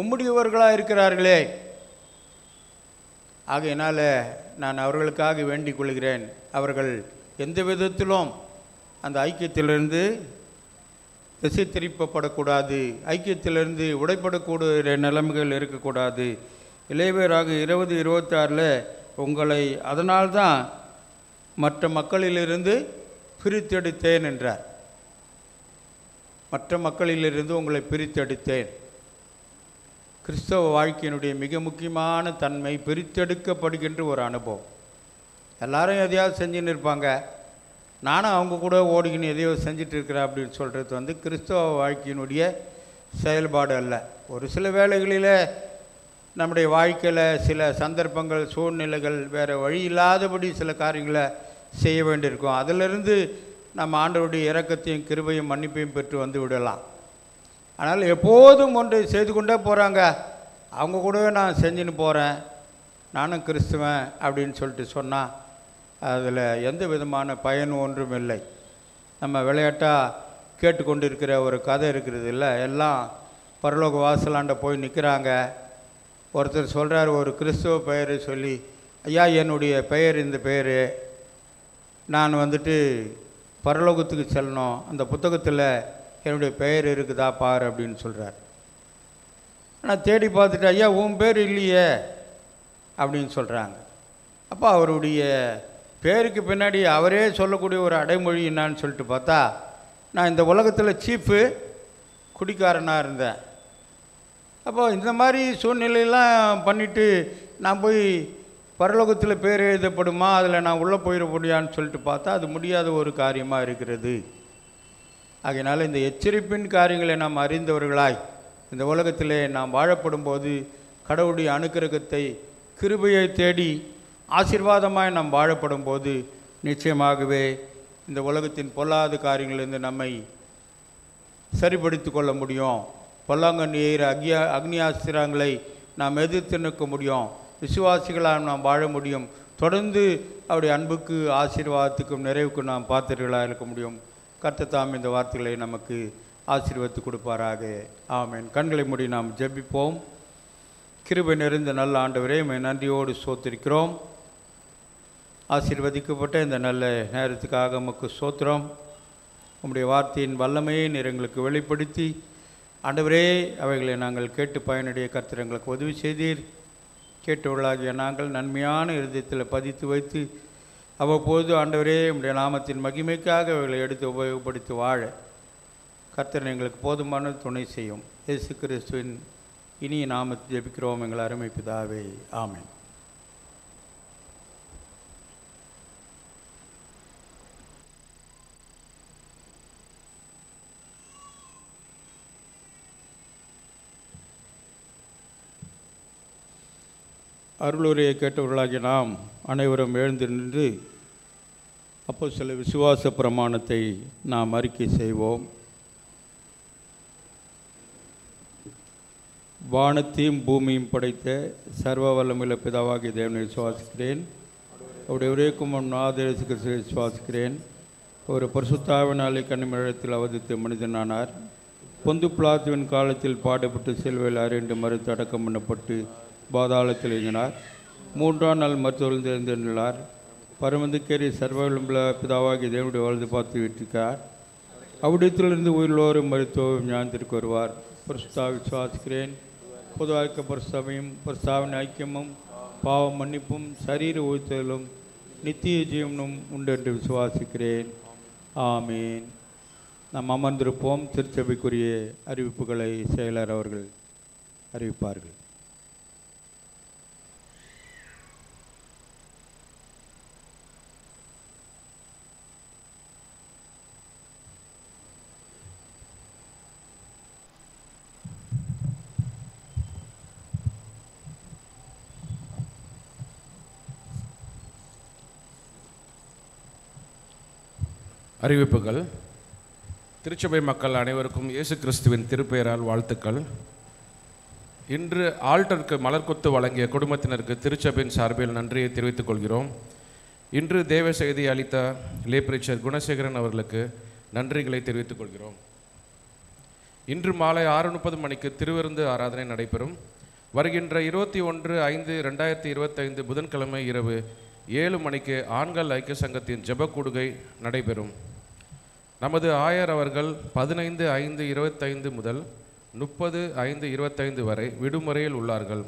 உம்முடையவர்களாக இருக்கிறார்களே, ஆகையினால் நான் அவர்களுக்காக வேண்டிக் கொள்கிறேன். அவர்கள் எந்த விதத்திலும் அந்த ஐக்கியத்திலிருந்து திசை திருப்பப்படக்கூடாது, ஐக்கியத்திலிருந்து உடைப்படக்கூடிய நிலைமைகள் இருக்கக்கூடாது. இளையவராக 20:26 உங்களை அதனால்தான் மற்ற மக்களிலிருந்து பிரித்தெடுத்தேன் என்றார். மற்ற மக்களிலிருந்து உங்களை பிரித்தெடுத்தேன். கிறிஸ்தவ வாழ்க்கையினுடைய மிக முக்கியமான தன்மை பிரித்தெடுக்கப்படுகின்ற ஒரு அனுபவம். எல்லாரும் எதையாவது செஞ்சுன்னு இருப்பாங்க, நானும் அவங்க கூட ஓடிக்கின்னு எதையோ செஞ்சுட்டு இருக்கிறேன் அப்படின்னு சொல்கிறது கிறிஸ்தவ வாழ்க்கையினுடைய செயல்பாடு அல்ல. ஒரு சில வேளைகளில் நம்முடைய வாழ்க்கையில் சில சந்தர்ப்பங்கள், சூழ்நிலைகள், வேறு வழி இல்லாதபடி சில காரியங்களை செய்ய வேண்டியிருக்கும். அதிலிருந்து நம்ம ஆண்டவருடைய இரக்கத்தையும் கிருபையும் மன்னிப்பையும் பெற்று வந்து விடலாம். ஆனால் எப்போதும் ஒன்றை செய்து கொண்டே போகிறாங்க, அவங்க கூடவே நான் செஞ்சுன்னு போகிறேன், நானும் கிறிஸ்துவன் அப்படின்னு சொல்லிட்டு சொன்னால் அதில் எந்த விதமான பயன் ஒன்றும் இல்லை. நம்ம விளையாட்டாக கேட்டுக்கொண்டு இருக்கிற ஒரு கதை இருக்கிறது இல்லை, எல்லாம் பரலோக வாசலாண்ட போய் நிற்கிறாங்க. ஒருத்தர் சொல்கிறார், ஒரு கிறிஸ்துவ பெயரை சொல்லி, ஐயா என்னுடைய பெயர் இந்த பெயர், நான் பரலோகத்துக்கு செல்லணும், அந்த புத்தகத்தில் என்னுடைய பெயர் இருக்குதா பாரு அப்படின்னு சொல்கிறார். ஆனால் தேடி பார்த்துட்டு, ஐயா உன் பேர் இல்லையே அப்படின்னு சொல்கிறாங்க. அப்போ அவருடைய பேருக்கு பின்னாடி அவரே சொல்லக்கூடிய ஒரு அடைமொழி என்னான்னு சொல்லிட்டு பார்த்தா, நான் இந்த உலகத்தில் சீஃபு குடிக்காரனாக இருந்தேன். அப்போ இந்த மாதிரி சூழ்நிலையெல்லாம் பண்ணிவிட்டு நான் போய் பரலோகத்தில் பேர் எழுதப்படுமா, அதில் நான் உள்ளே போயிட முடியான்னு சொல்லிட்டு பார்த்தா அது முடியாத ஒரு காரியமாக இருக்கிறது. ஆகையினால் இந்த எச்சரிப்பின் காரியங்களை நாம் அறிந்தவர்களாய் இந்த உலகத்திலே நாம் வாழப்படும் போது கடவுளுடைய அனுக்கிரகத்தை, கிருபையை தேடி ஆசீர்வாதமாய் நாம் வாழப்படும் போது நிச்சயமாகவே இந்த உலகத்தின் பொல்லாத காரியங்களிலிருந்து நம்மை சரிப்படுத்தி கொள்ள முடியும். பொல்லாங்கண்ணி எய்கிற அக்னியாஸ்திரங்களை நாம் எதிர்த்து நிற்க முடியும். விசுவாசிகளால் நாம் வாழ முடியும். தொடர்ந்து அவருடைய அன்புக்கு, ஆசீர்வாதத்துக்கும், நிறைவுக்கும் நாம் பாத்திரர்களாக இருக்க முடியும். கர்த்தர் தாம் இந்த வார்த்தைகளை நமக்கு ஆசீர்வதித்து கொடுப்பாராக. ஆமென். கண்களை மூடி நாம் ஜெபிப்போம். கிருபை நிறைந்த நல்ல ஆண்டவரே, உம்மை நன்றியோடு ஸ்தோத்திரிக்கிறோம். ஆசீர்வதிக்கப்பட்ட இந்த நல்ல நேரத்துக்காக உமக்கு ஸ்தோத்திரம். உம்முடைய வார்த்தையின் வல்லமையை நீர் எங்களுக்கு வெளிப்படுத்தி ஆண்டவரே, அவைகளை நாங்கள் கேட்டு பயனடைய கர்த்தர் எங்களுக்கு உதவி செய்தீர். கேட்டவர்களாகிய நாங்கள் நன்மையான இருதயத்தில் பதித்து வைத்து அவ்வப்போது ஆண்டவரே உம்முடைய நாமத்தின் மகிமைக்காக அவைகளை எடுத்து உபயோகப்படுத்தி வாழ கர்த்தர் எங்களுக்கு போதுமான துணை செய்யும். இயேசு கிறிஸ்துவின் இனிய நாமத்தை ஜெபிக்கிறோம் எங்கள் அருமை பிதாவே. ஆமென். அருளுரையை கேட்டவர்களாகிய நாம் அனைவரும் எழுந்து நின்று அப்போஸ்தல விசுவாச பிரமாணத்தை நாம் அறிக்கை செய்வோம். வானத்தையும் பூமியும் படைத்த சர்வ வல்லமையுள்ள பிதாவாகிய தேவனை விசுவாசிக்கிறேன். அவருடைய ஒரே குமாரன் இயேசு கிறிஸ்துவை விசுவாசிக்கிறேன். ஒரு பரிசுத்தாவினாலே கன்னிமரிடத்தில் அவதரித்த மனிதனானார். பொந்து பிலாத்துவின் காலத்தில் பாடுபட்டு சிலுவையில் அறைந்து மறுத்து அடக்கம் பண்ணப்பட்டு பாதாளத்தில் இயங்கினார். 3ஆம் நாள் மருத்துவர்கள் தெரிந்துள்ளார். பரமந்துக்கேறி சர்வவல்லமையுள்ள பிதாவாகிய தேவனுடைய வலது பார்த்து விட்டிருக்கார். அவ்விடத்திலிருந்து உயிரோரும் மருத்துவம் ஞானத்திற்கு வருவார். பரிசுத்தாவை விசுவாசிக்கிறேன். பொதுவாக்க பரிசுத்தாவையும் பரிசுத்தாவின் ஐக்கியமும் பாவ மன்னிப்பும் சரீர உயிர்த்தலும் நித்திய ஜீவனும் உண்டு என்று விசுவாசிக்கிறேன். ஆமீன். நாம் அமர்ந்திருப்போம். திருச்சபைக்குரிய அறிவிப்புகளை செயலர் அவர்கள் அறிவிப்பார்கள். அறிவிப்புகள். திருச்சபை மக்கள் அனைவருக்கும் இயேசு கிறிஸ்துவின் திருப்பெயரால் வாழ்த்துக்கள். இன்று ஆல்டருக்கு மலர்கொத்து வழங்கிய குடும்பத்தினருக்கு திருச்சபையின் சார்பில் நன்றியை தெரிவித்துக் கொள்கிறோம். இன்று தேவ செய்தி அளித்த லேப்ரிச்சர் குணசேகரன் அவர்களுக்கு நன்றிகளை தெரிவித்துக் கொள்கிறோம். இன்று மாலை 6:30 மணிக்கு திருவிருந்து ஆராதனை நடைபெறும். வருகின்ற 21/5/2025 புதன்கிழமை இரவு 7 மணிக்கு ஆண்கள் ஐக்கிய சங்கத்தின் ஜெப கூடுகை நடைபெறும். நமது ஆயர் அவர்கள் 15/5/25 முதல் 30/5/25 வரை விடுமுறையில் உள்ளார்கள்.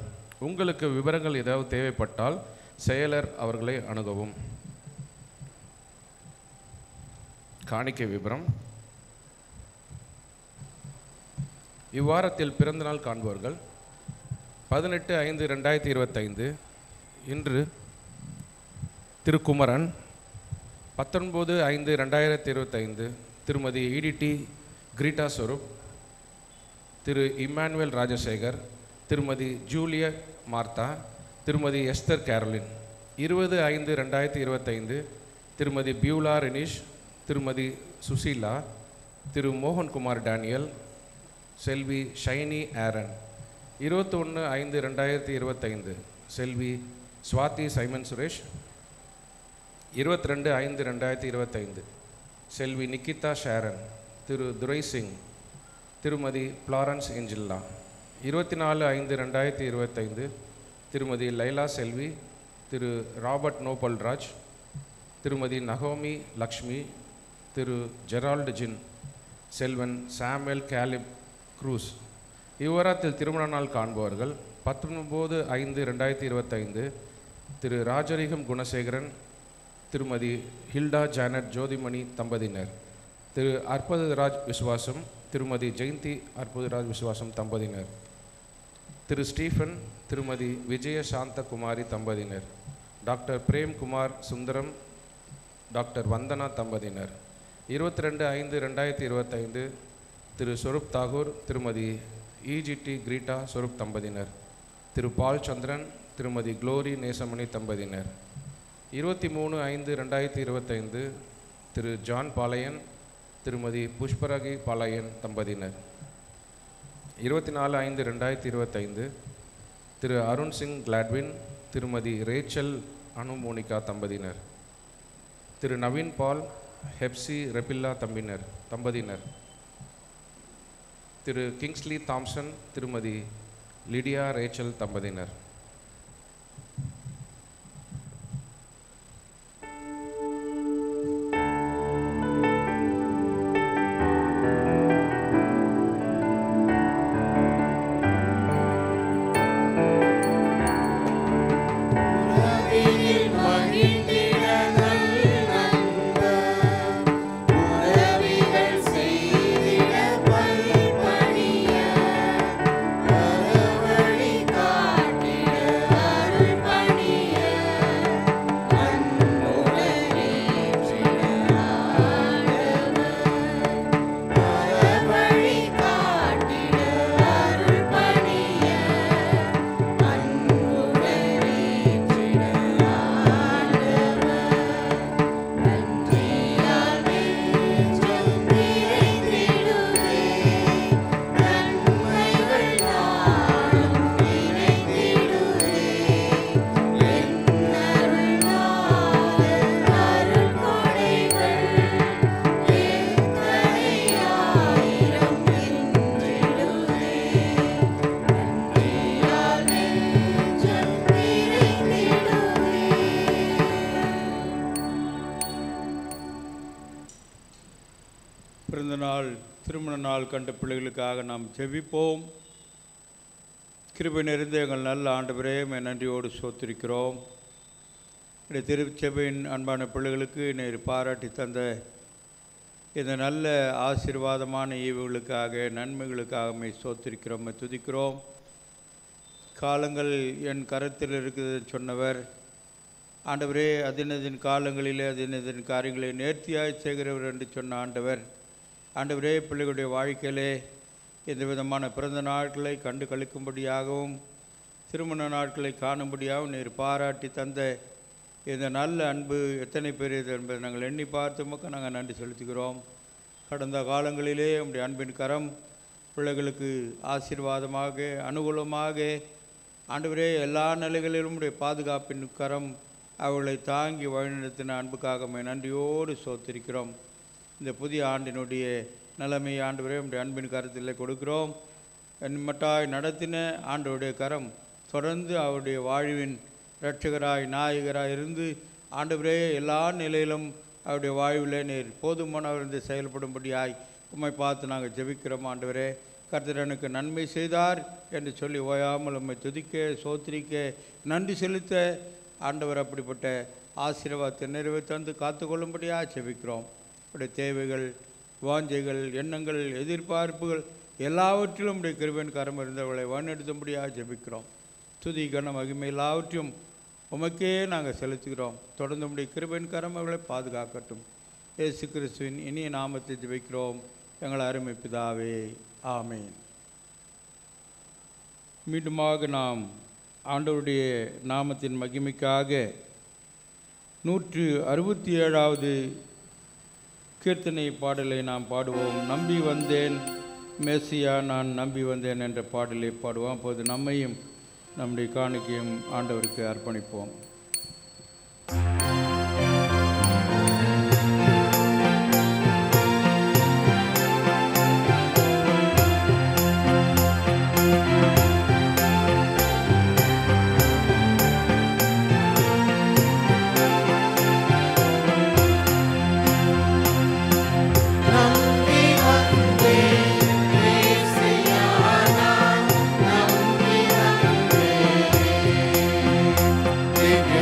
உங்களுக்கு விவரங்கள் ஏதாவது தேவைப்பட்டால் செயலர் அவர்களை அணுகவும். காணிக்கை விபரம். இவ்வாரத்தில் பிறந்தநாள் காண்பவர்கள் 18/5/2025 இன்று திருக்குமரன். 19/5/2025 திருமதி இடிடி கிரீட்டா சொரூப், திரு இம்மானுவேல் ராஜசேகர், திருமதி ஜூலியா மார்த்தா, திருமதி எஸ்தர் கேரோலின். 20/5/2025 திருமதி பியூலா ரெனிஷ், திருமதி சுசீலா, திரு மோகன்குமார் டேனியல், செல்வி ஷைனி ஆரன். 21/5/2025 செல்வி ஸ்வாதி சைமன் சுரேஷ். 22/5/2025 செல்வி நிக்கிதா ஷேரன், திரு துரை சிங், திருமதி ஃப்ளாரன்ஸ் ஏஞ்சல்லா. 24/5/2025 திருமதி லைலா செல்வி, திரு ராபர்ட் நோபல்ராஜ், திருமதி நகோமி லக்ஷ்மி, திரு ஜெரால்டு ஜின், செல்வன் சாமுவேல் கேலிப் க்ரூஸ். இவ்வாரத்தில் திருமண நாள் காண்பவர்கள் 19/5/2025 திரு ராஜரிகம் குணசேகரன், திருமதி ஹில்டா ஜானட் ஜோதிமணி தம்பதியினர். திரு அற்புதராஜ் விஸ்வாசம், திருமதி ஜெயந்தி அற்புதராஜ் விஸ்வாசம் தம்பதியினர். திரு ஸ்டீஃபன், திருமதி விஜய சாந்த குமாரி தம்பதியினர். டாக்டர் பிரேம்குமார் சுந்தரம், டாக்டர் வந்தனா தம்பதியினர். 22/5/2025 திரு சொரூப் தாகூர், திருமதி இஜிடி கிரீட்டா சொரூப் தம்பதியினர். திரு பால் சந்திரன், திருமதி குளோரி நேசமணி தம்பதியினர். 23/5/2025 திரு ஜான் பாளையன், திருமதி புஷ்பராகி பாளையன் தம்பதியினர். 24/5/2025 திரு அருண் சிங் கிளாட்வின், திருமதி ரேச்சல் அனுமோனிகா தம்பதியினர். திரு நவீன் பால், ஹெப்சி ரெபில்லா தம்பதியினர். திரு கிங்ஸ்லி தாம்சன், திருமதி லிடியா ரேச்சல் தம்பதியினர். திருமண நாள் கண்ட பிள்ளைகளுக்காக நாம் ஜெபிப்போம். கிருபை நிறைந்த எங்கள் நல்ல ஆண்டவரே, நன்றியோடு சோத்திருக்கிறோம். திருச்சபையின் அன்பான பிள்ளைகளுக்கு நேர் பாராட்டி தந்த இந்த நல்ல ஆசீர்வாதமான ஈவுகளுக்காக, நன்மைகளுக்காக சோத்திருக்கிறோம், துதிக்கிறோம். காலங்கள் என் கரத்தில் இருக்குது சொன்னவர் ஆண்டவரே, அதினதின் காலங்களிலே அதினதின் காரியங்களை நேர்த்தியாக செய்கிறவர் என்று சொன்ன ஆண்டவரே, பிள்ளைகளுடைய வாழ்க்கையிலே இந்த விதமான பிறந்த நாட்களை கண்டு கழிக்கும்படியாகவும் திருமண நாட்களை காணும்படியாகவும் நீர் பாராட்டி தந்த இந்த நல்ல அன்பு எத்தனை பெரியது என்பதை நாங்கள் எண்ணி பார்த்துமக்க நாங்கள் நன்றி செலுத்துகிறோம். கடந்த காலங்களிலே உம்முடைய அன்பின் கரம் பிள்ளைகளுக்கு ஆசீர்வாதமாக அனுகூலமாக ஆண்டவரே எல்லா நிலைகளிலும் உடைய பாதுகாப்பின் கரம் அவர்களை தாங்கி வழிநடத்தின அன்புக்காக நன்றியோடு சோத்திருக்கிறோம். இந்த புதிய ஆண்டினுடைய நிலைமையை ஆண்டவரே உடைய அன்பின் கரத்தில் கொடுக்கிறோம். மட்டாய் நடத்தின ஆண்டவருடைய கரம் தொடர்ந்து அவருடைய வாழ்வின் இரட்சகராய் நாயகராய் இருந்து ஆண்டவரே எல்லா நிலையிலும் அவருடைய வாழ்விலே நீர் போதுமானவர் இருந்து செயல்படும்படியாய் உம்மை பார்த்து நாங்கள் ஜெபிக்கிறோம். ஆண்டவரே கர்த்தர் எனக்கு நன்மை செய்தார் என்று சொல்லி ஓயாமல் உம்மை துதிக்க சோத்திரிக்க நன்றி செலுத்த ஆண்டவர் அப்படிப்பட்ட ஆசீர்வாதத்தை நிறைவேற்றி காத்துக்கொள்ளும்படியாக ஜெபிக்கிறோம். உடைய தேவைகள் வாஞ்சைகள் எண்ணங்கள் எதிர்பார்ப்புகள் எல்லாவற்றிலும் உடைய கிருபையின் கரம் இருந்தவர்களை வழிநடத்தும்படியாக ஜெபிக்கிறோம். துதி கன மகிமை எல்லாவற்றையும் உமக்கே நாங்கள் செலுத்துகிறோம். தொடர்ந்து உடைய கிருபையின் கரம் அவர்களை பாதுகாக்கட்டும். இயேசு கிறிஸ்துவின் இனிய நாமத்தை ஜெபிக்கிறோம் எங்கள் அருமை பிதாவே, ஆமேன். மீண்டுமாக நாம் ஆண்டவருடைய நாமத்தின் மகிமைக்காக 167வது கீர்த்தனை பாடலை நாம் பாடுவோம். நம்பி வந்தேன் மேசியா நான் நம்பி வந்தேன் என்ற பாடலை பாடுவோம். அப்போது நம்மையும் நம்முடைய காணிக்கையும் ஆண்டவருக்கு அர்ப்பணிப்போம். Thank you.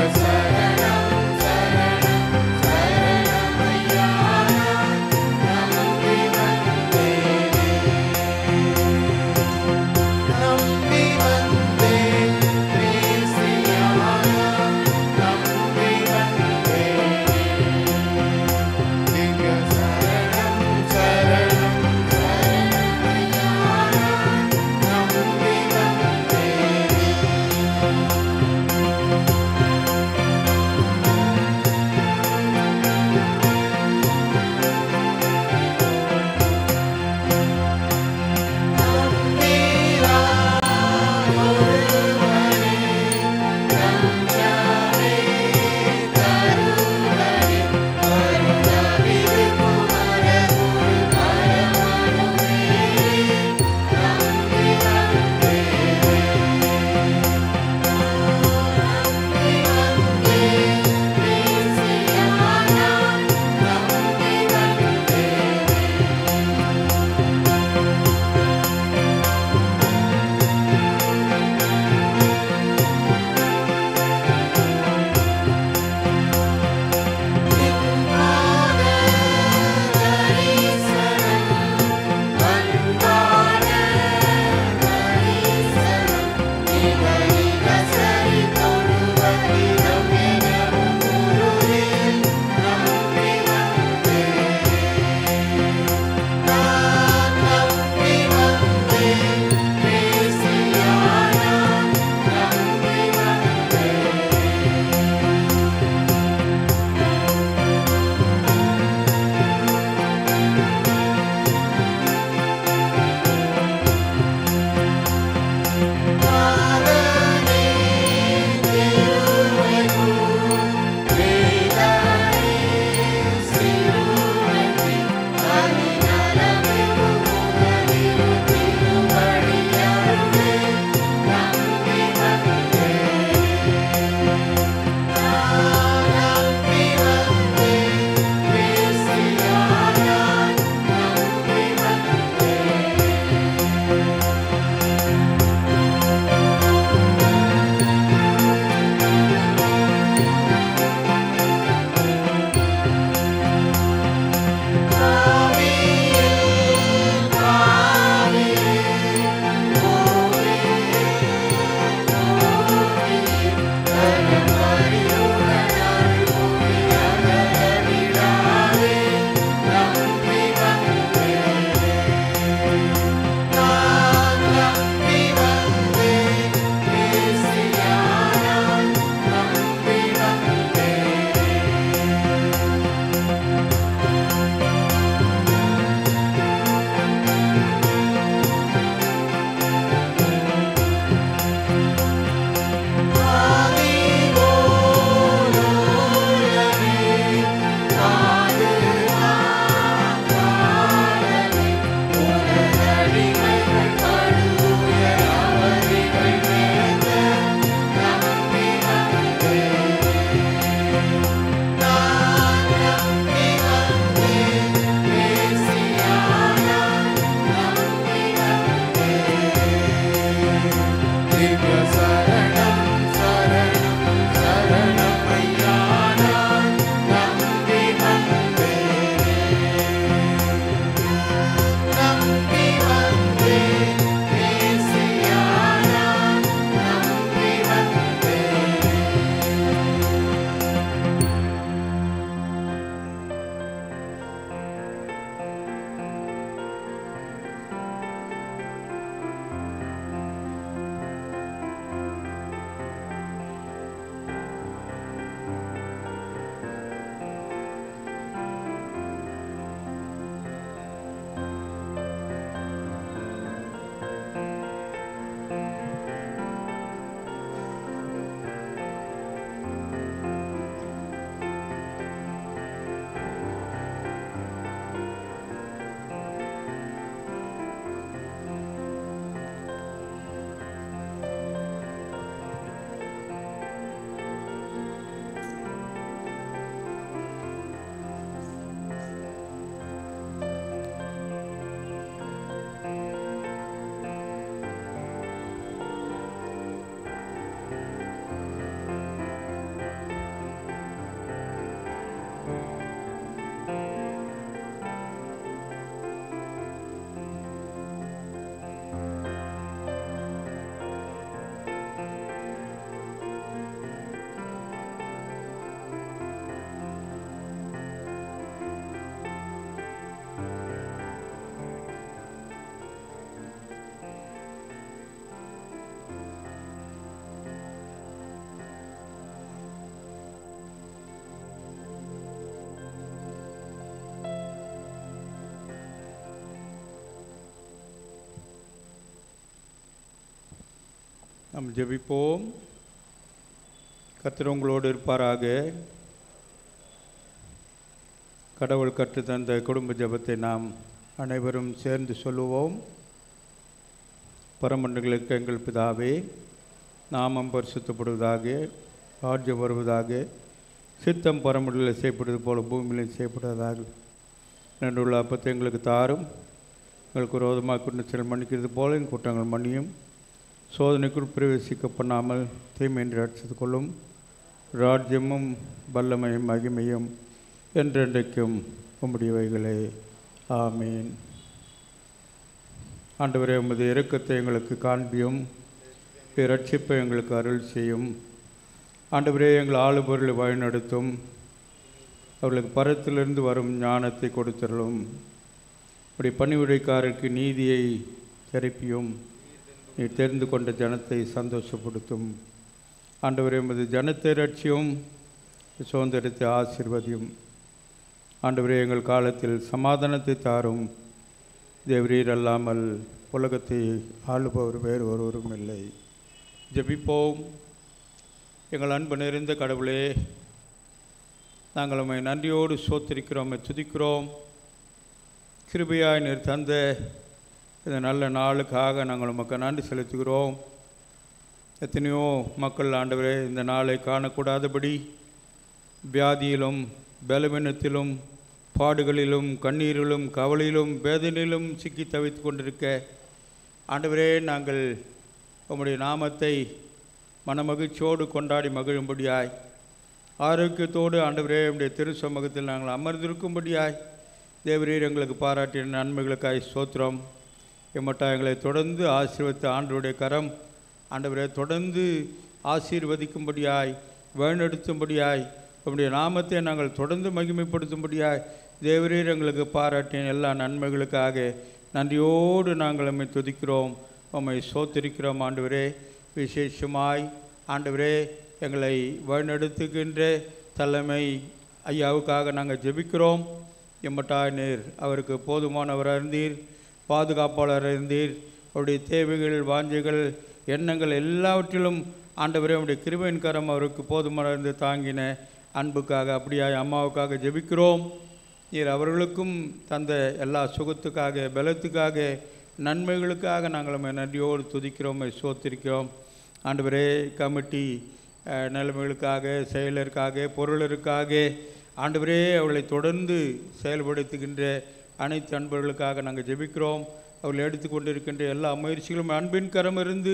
நாம் ஜெபிப்போம். கர்த்தர் உங்களோடு இருப்பாராக. கடவுள் கற்றுத்தந்த குடும்ப ஜெபத்தை நாம் அனைவரும் சேர்ந்து சொல்லுவோம். பரமண்டங்களுக்கு எங்கள் பிதாவே, நாமம் பரிசுத்தப்படுவதாக, ராஜ்யம் வருவதாக, சித்தம் பரமண்டலில் செய்யப்படுவது போல பூமியிலும் செய்யப்படுவதாக. நன்றுள்ள அப்பத்தை எங்களுக்கு தாரும். எங்களுக்கு விரோதமாக குற்றச்செயல் மன்னிக்கிறது போல எங்கள் குற்றங்கள் மன்னியும். சோதனைக்குள் பிரவேசிக்க பண்ணாமல் தீமையின்றி ரட்சித்துக் கொள்ளும். ராஜ்யமும் வல்லமையும் மகிமையும் என்றென்றைக்கும் உம்முடையவைகளே. ஆமீன். ஆண்டவரே, உமது இரக்கத்தை எங்களுக்கு காண்பியும், ரட்சிப்பை எங்களுக்கு அருள் செய்யும். ஆண்டவரே, எங்கள் ஆளுபொருளை வழிநடத்தும். அவர்களுக்கு பரத்திலிருந்து வரும் ஞானத்தை கொடுத்தருளும். அப்படி பணிவுரைக்காரருக்கு நீதியை திறப்பியும். நீ தெரிந்து கொண்ட ஜனத்தை சந்தோஷப்படுத்தும். ஆண்டவரே, உமது ஜனத்தை ரட்சியும், சுதந்திரத்தை ஆசீர்வதியும். ஆண்டவரே, எங்கள் காலத்தில் சமாதானத்தை தாரும். தேவரீர் அல்லாமல் உலகத்தை ஆளுபவர் வேறு ஒருவரும் இல்லை. ஜெபிப்போம். எங்கள் அன்பு நிறைந்த கடவுளே, நாங்கள் உம்மை நன்றியோடு ஸ்தோத்திரிக்கிறோம், துதிக்கிறோம். கிருபையாய் நீர் தந்த இந்த நல்ல நாளுக்காக நாங்கள் உமக்கு நன்றி செலுத்துகிறோம். எத்தனையோ மக்கள் ஆண்டவரே இந்த நாளை காணக்கூடாதபடி வியாதியிலும் பலவீனத்திலும் பாடுகளிலும் கண்ணீரிலும் கவலையிலும் வேதனையிலும் சிக்கி தவித்து கொண்டிருக்க ஆண்டவரே, நாங்கள் உம்முடைய நாமத்தை மனமகிழ்ச்சியோடு கொண்டாடி மகிழும்படியாய், ஆரோக்கியத்தோடு ஆண்டவரே உம்முடைய திரு சமூகத்தில் நாங்கள் அமர்ந்திருக்கும்படியாய் தேவரீர் எங்களுக்கு பாராட்டிய நன்மைகளுக்காய் ஸ்தோத்திரம். எம்மட்டா எங்களை தொடர்ந்து ஆசீர்வதித்த ஆண்டவருடைய கரம் ஆண்டவரே தொடர்ந்து ஆசீர்வதிக்கும்படியாய், வழிநடத்தும்படியாய், உம்முடைய நாமத்தை நாங்கள் தொடர்ந்து மகிமைப்படுத்தும்படியாய் தேவரீர் எங்களுக்கு பாராட்டிய எல்லா நன்மைகளுக்காக நன்றியோடு நாங்கள் உம்மை துதிக்கிறோம், உம்மை ஸ்தோத்திரிக்கிறோம். ஆண்டவரே, விசேஷமாய் ஆண்டவரே எங்களை வழிநடத்துகின்ற தலைமை ஐயாவுக்காக நாங்கள் ஜெபிக்கிறோம். எம்மட்டாய் நீர் அவருக்கு போதுமானவராக இருந்தீர், பாதுகாப்பாளராக இருந்தீர். அவருடைய தேவைகள், வாஞ்சைகள், எண்ணங்கள் எல்லாவற்றிலும் ஆண்டவரே உடைய கிருபையின் கரம் அவருக்கு போதுமானவராக இருந்து தாங்கின அன்புக்காக அப்படியாய் அம்மாவுக்காக ஜெபிக்கிறோம். நீர் அவர்களுக்கும் தந்த எல்லா சுகத்துக்காக, பலத்துக்காக, நன்மைகளுக்காக நாங்கள் நன்றியோடு துதிக்கிறோம், ஸ்தோத்திரிக்கிறோம். ஆண்டவரே, கமிட்டி நிலைமைகளுக்காக, செயலருக்காக, பொருளருக்காக ஆண்டவரே அவர்களை தொடர்ந்து செயல்படுத்துகின்ற அனைத்து அன்பர்களுக்காக நாங்கள் ஜெபிக்கிறோம். அவர்கள் எடுத்துக்கொண்டிருக்கின்ற எல்லா முயற்சிகளும் அன்பின் கரம் இருந்து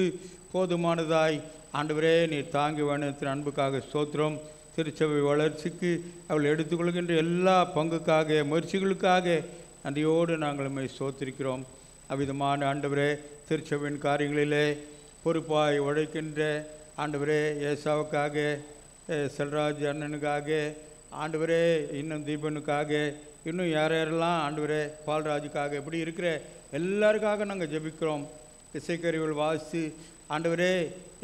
போதுமானதாய் ஆண்டவரே நீர் தாங்கி வண்ணத்தின் அன்புக்காக ஸ்தோத்திரம். திருச்சபை வளர்ச்சிக்கு அவர்கள் எடுத்துக்கொள்கின்ற எல்லா பங்குக்காக, முயற்சிகளுக்காக நன்றியோடு நாங்கள் உம்மை ஸ்தோத்திரிக்கிறோம். அவ்விதமான ஆண்டவரே, திருச்சபையின் காரியங்களிலே பொறுப்பாய் உழைக்கின்ற ஆண்டவரே ஏசாவுக்காக, செல்ராஜ் அண்ணனுக்காக ஆண்டவரே, இன்னும் தீபனுக்காக, இன்னும் யாரெல்லாம் ஆண்டவரே பால்ராஜுக்காக இப்படி இருக்கிற எல்லாருக்காக நாங்கள் ஜெபிக்கிறோம். இசைக்கருவிகள் வாசித்து ஆண்டவரே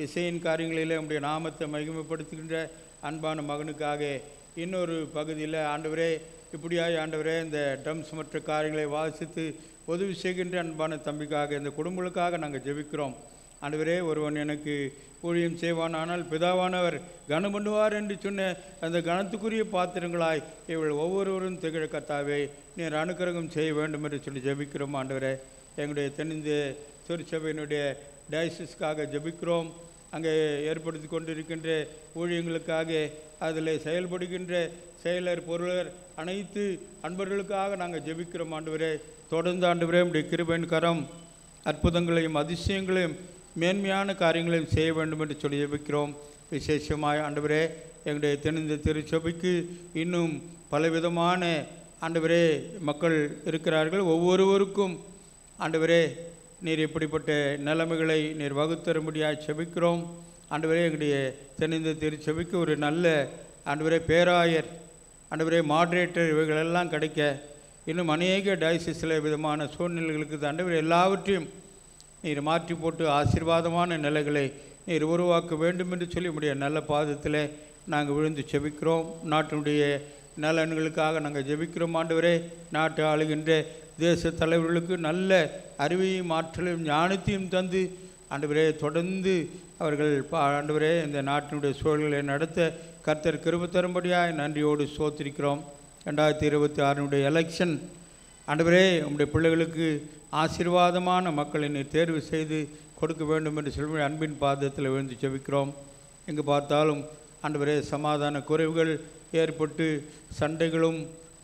இசையின் காரியங்களில் உம்முடைய நாமத்தை மகிமைப்படுத்துகின்ற அன்பான மகனுக்காக, இன்னொரு பகுதியில் ஆண்டவரே இப்படியாய் ஆண்டவரே இந்த ட்ரம்ஸ் மற்ற காரியங்களை வாசித்து உதவி செய்கின்ற அன்பான தம்பிக்காக, இந்த குடும்பங்களுக்காக நாங்கள் ஜெபிக்கிறோம். ஆண்டவரே, ஒருவன் எனக்கு ஊழியம் செய்வானானால் பிதாவானவர் கனம் பண்ணுவார் என்று சொன்ன அந்த கனத்துக்குரிய பாத்திரங்களாய் இவள் ஒவ்வொருவரும் திகழ கர்த்தாவே நீர் அனுக்கிரகம் செய்ய வேண்டும் என்று சொல்லி ஜெபிக்கிறோம். ஆண்டவரே, எங்களுடைய தென்னிந்திய திருச்சபையினுடைய டயசிஸ்க்காக ஜெபிக்கிறோம். அங்கே ஏற்படுத்தி கொண்டிருக்கின்ற ஊழியங்களுக்காக, அதில் செயல்படுகின்ற செயலர், பொருளர், அனைத்து அன்பர்களுக்காக நாங்கள் ஜெபிக்கிறோம். ஆண்டவரே, தொடர்ந்து ஆண்டவரே உம்முடைய கிருபையின் கரம் அற்புதங்களையும் அதிசயங்களையும் மேன்மையான காரியங்களையும் செய்ய வேண்டும் என்று சொல்லி ஜெபிக்கிறோம். விசேஷமாய் ஆண்டவரே எங்களுடைய தென்னிந்திய திருச்சபைக்கு இன்னும் பலவிதமான ஆண்டவரே மக்கள் இருக்கிறார்கள். ஒவ்வொருவருக்கும் ஆண்டவரே நீர் இப்படிப்பட்ட நிலைமைகளை நீர் வகுத்தரும்படியாக ஜெபிக்கிறோம். ஆண்டவரே, எங்களுடைய தென்னிந்திய திருச்சபைக்கு ஒரு நல்ல ஆண்டவரே பேராயர், ஆண்டவரே மாட்ரேட்டர் இவைகளெல்லாம் கிடைக்க இன்னும் அநேக டயசிஸில் விதமான சூழ்நிலைகளுக்கு ஆண்டவரே எல்லாவற்றையும் நீர் மாற்றி போட்டு ஆசீர்வாதமான நிலைகளை நீர் உருவாக்க வேண்டும் என்று சொல்லி உடைய நல்ல பாதத்தில் நாங்கள் விழுந்து ஜெபிக்கிறோம். நாட்டினுடைய நலன்களுக்காக நாங்கள் ஜெபிக்கிறோம். ஆண்டவரே, நாட்டை ஆளுகின்ற தேச தலைவர்களுக்கு நல்ல அறிவையும் ஆற்றலையும் ஞானத்தையும் தந்து ஆண்டவரே தொடர்ந்து அவர்கள் ஆண்டவரே இந்த நாட்டினுடைய சூழல்களை நடத்த கர்த்தர் கிருபை தரும்படியாய் நன்றியோடு ஸ்தோத்திரிக்கிறோம். 2026 எலெக்ஷன் ஆண்டவரே உம்முடைய பிள்ளைகளுக்கு ஆசீர்வாதமான மக்களை நீர் தேர்வு செய்து கொடுக்க வேண்டும் என்று சொல்லி அன்பின் பாதத்தில் விழுந்து ஜெபிக்கிறோம். எங்கு பார்த்தாலும் ஆண்டவரே சமாதான குறைவுகள் ஏற்பட்டு சண்டைகளும்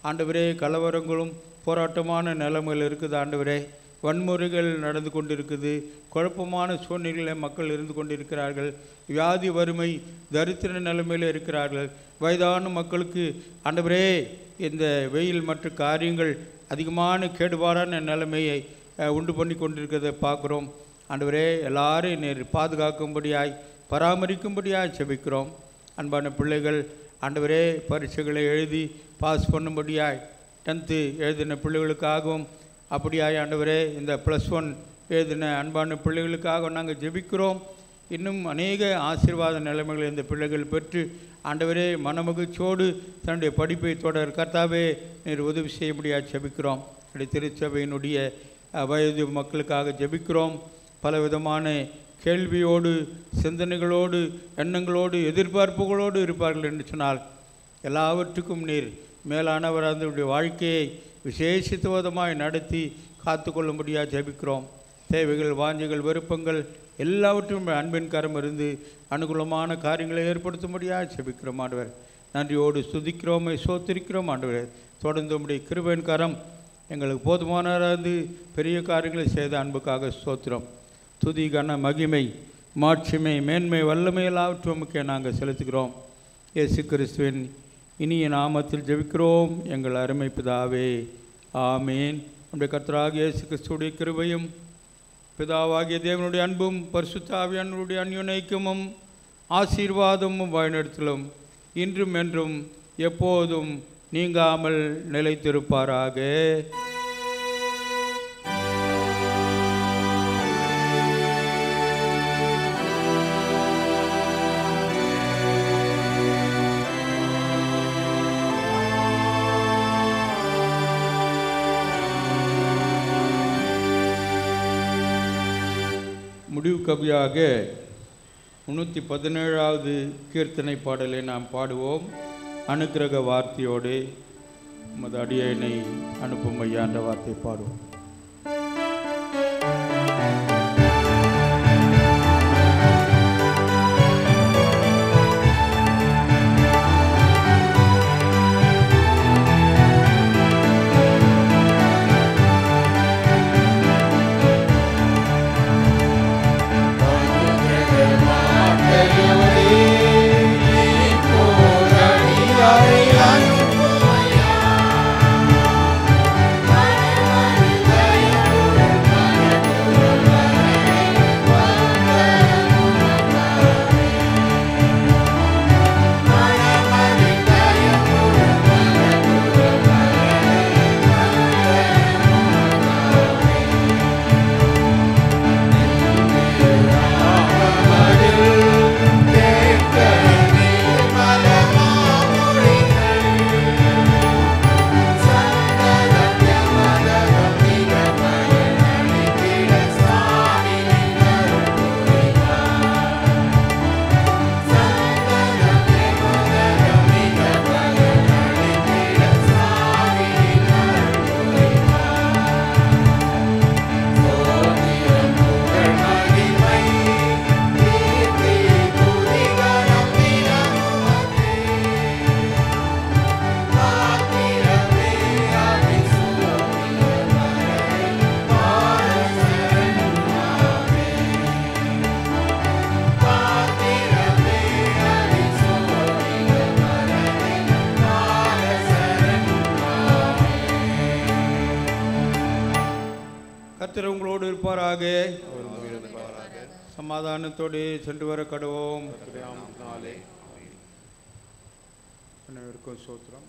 ஆண்டவரே கலவரங்களும் போராட்டமான நிலைமையில் இருக்குது. ஆண்டவரே வன்முறைகள் நடந்து கொண்டிருக்குது. குழப்பமான சூழ்நிலையில் மக்கள் இருந்து கொண்டிருக்கிறார்கள். வியாதி வறுமை தரித்திர நிலைமையில் இருக்கிறார்கள். வயதான மக்களுக்கு ஆண்டவரே இந்த வெயில் மற்ற காரியங்கள் அதிகமான கேடுபாடான நிலைமையை உண்டு பண்ணி கொண்டிருக்கிறதை பார்க்குறோம். ஆண்டவரே எல்லாரையும் நீர் பாதுகாக்கும்படியாய் பராமரிக்கும்படியாய் செபிக்கிறோம். அன்பான பிள்ளைகள் ஆண்டவரே பரீட்சைகளை எழுதி பாஸ் பண்ணும்படியாய் 10th எழுதின பிள்ளைகளுக்காகவும் அப்படியாய் ஆண்டவரே இந்த +1 எழுதின அன்பான பிள்ளைகளுக்காக நாங்கள் ஜெபிக்கிறோம். இன்னும் அநேக ஆசீர்வாத நிலைமைகளை இந்த பிள்ளைகள் பெற்று ஆண்டவரே மனமகிழ்ச்சியோடு தன்னுடைய படிப்பை தொடர் கர்த்தாவே நீர் உதவி செய்யும்படியாக ஜெபிக்கிறோம். திருச்சபையினுடைய வயது மக்களுக்காக ஜெபிக்கிறோம். பலவிதமான கேள்வியோடு சிந்தனைகளோடு எண்ணங்களோடு எதிர்பார்ப்புகளோடு இருப்பார்கள் என்று சொன்னால் எல்லாவற்றுக்கும் நீர் மேலானவர் அதனுடைய வாழ்க்கையை விசேஷித்துவதமாய் நடத்தி காத்து கொள்ளும்படியாக ஜெபிக்கிறோம். தேவைகள் வாஞ்சைகள் விருப்பங்கள் எல்லாவற்றும் அன்பின் கரம் இருந்து அனுகூலமான காரியங்களை ஏற்படுத்தும்படியாக ஜெபிக்கிறோம். ஆண்டவர் நன்றியோடு ஸ்துதிக்கிறோம், சோத்திரிக்கிறோம். ஆண்டவர் தொடர்ந்து உம்முடைய கிருபையின் கரம் எங்களுக்கு போதுமானது பெரிய காரியங்களை செய்த அன்புக்காக ஸ்தோத்திரம். துதி கன மகிமை மாட்சிமை மேன்மை வல்லமை எல்லாவற்றும் முக்கிய நாங்கள் செலுத்துகிறோம். இயேசு கிறிஸ்துவின் இனிய நாமத்தில் ஜெபிக்கிறோம் எங்கள் அருமை பிதாவே, ஆமீன். நம்முடைய கர்த்தராகிய இயேசு கிறிஸ்துவுடைய கிருபையும் பிதாவாகிய தேவனுடைய அன்பும் பரிசுத்த ஆவியானவருடைய அந்யோன்யமும் ஆசீர்வாதமும் வழிநடத்தலும் இன்றும் என்றும் எப்போதும் நீங்காமல் நிலைத்திருப்பாராக. முடிவு கவியாக 317வது கீர்த்தனை பாடலை நாம் பாடுவோம். அனுக்கிரக வார்த்தையோடு உமது அடியனை அனுப்பும் ஐயா என்ற வார்த்தை பாடுவோம். கர்த்தர் உங்களோடு இருப்பாராக. சமாதானத்தோடு சென்று வர கடவோம். அனைவருக்கும் சோத்திரம்.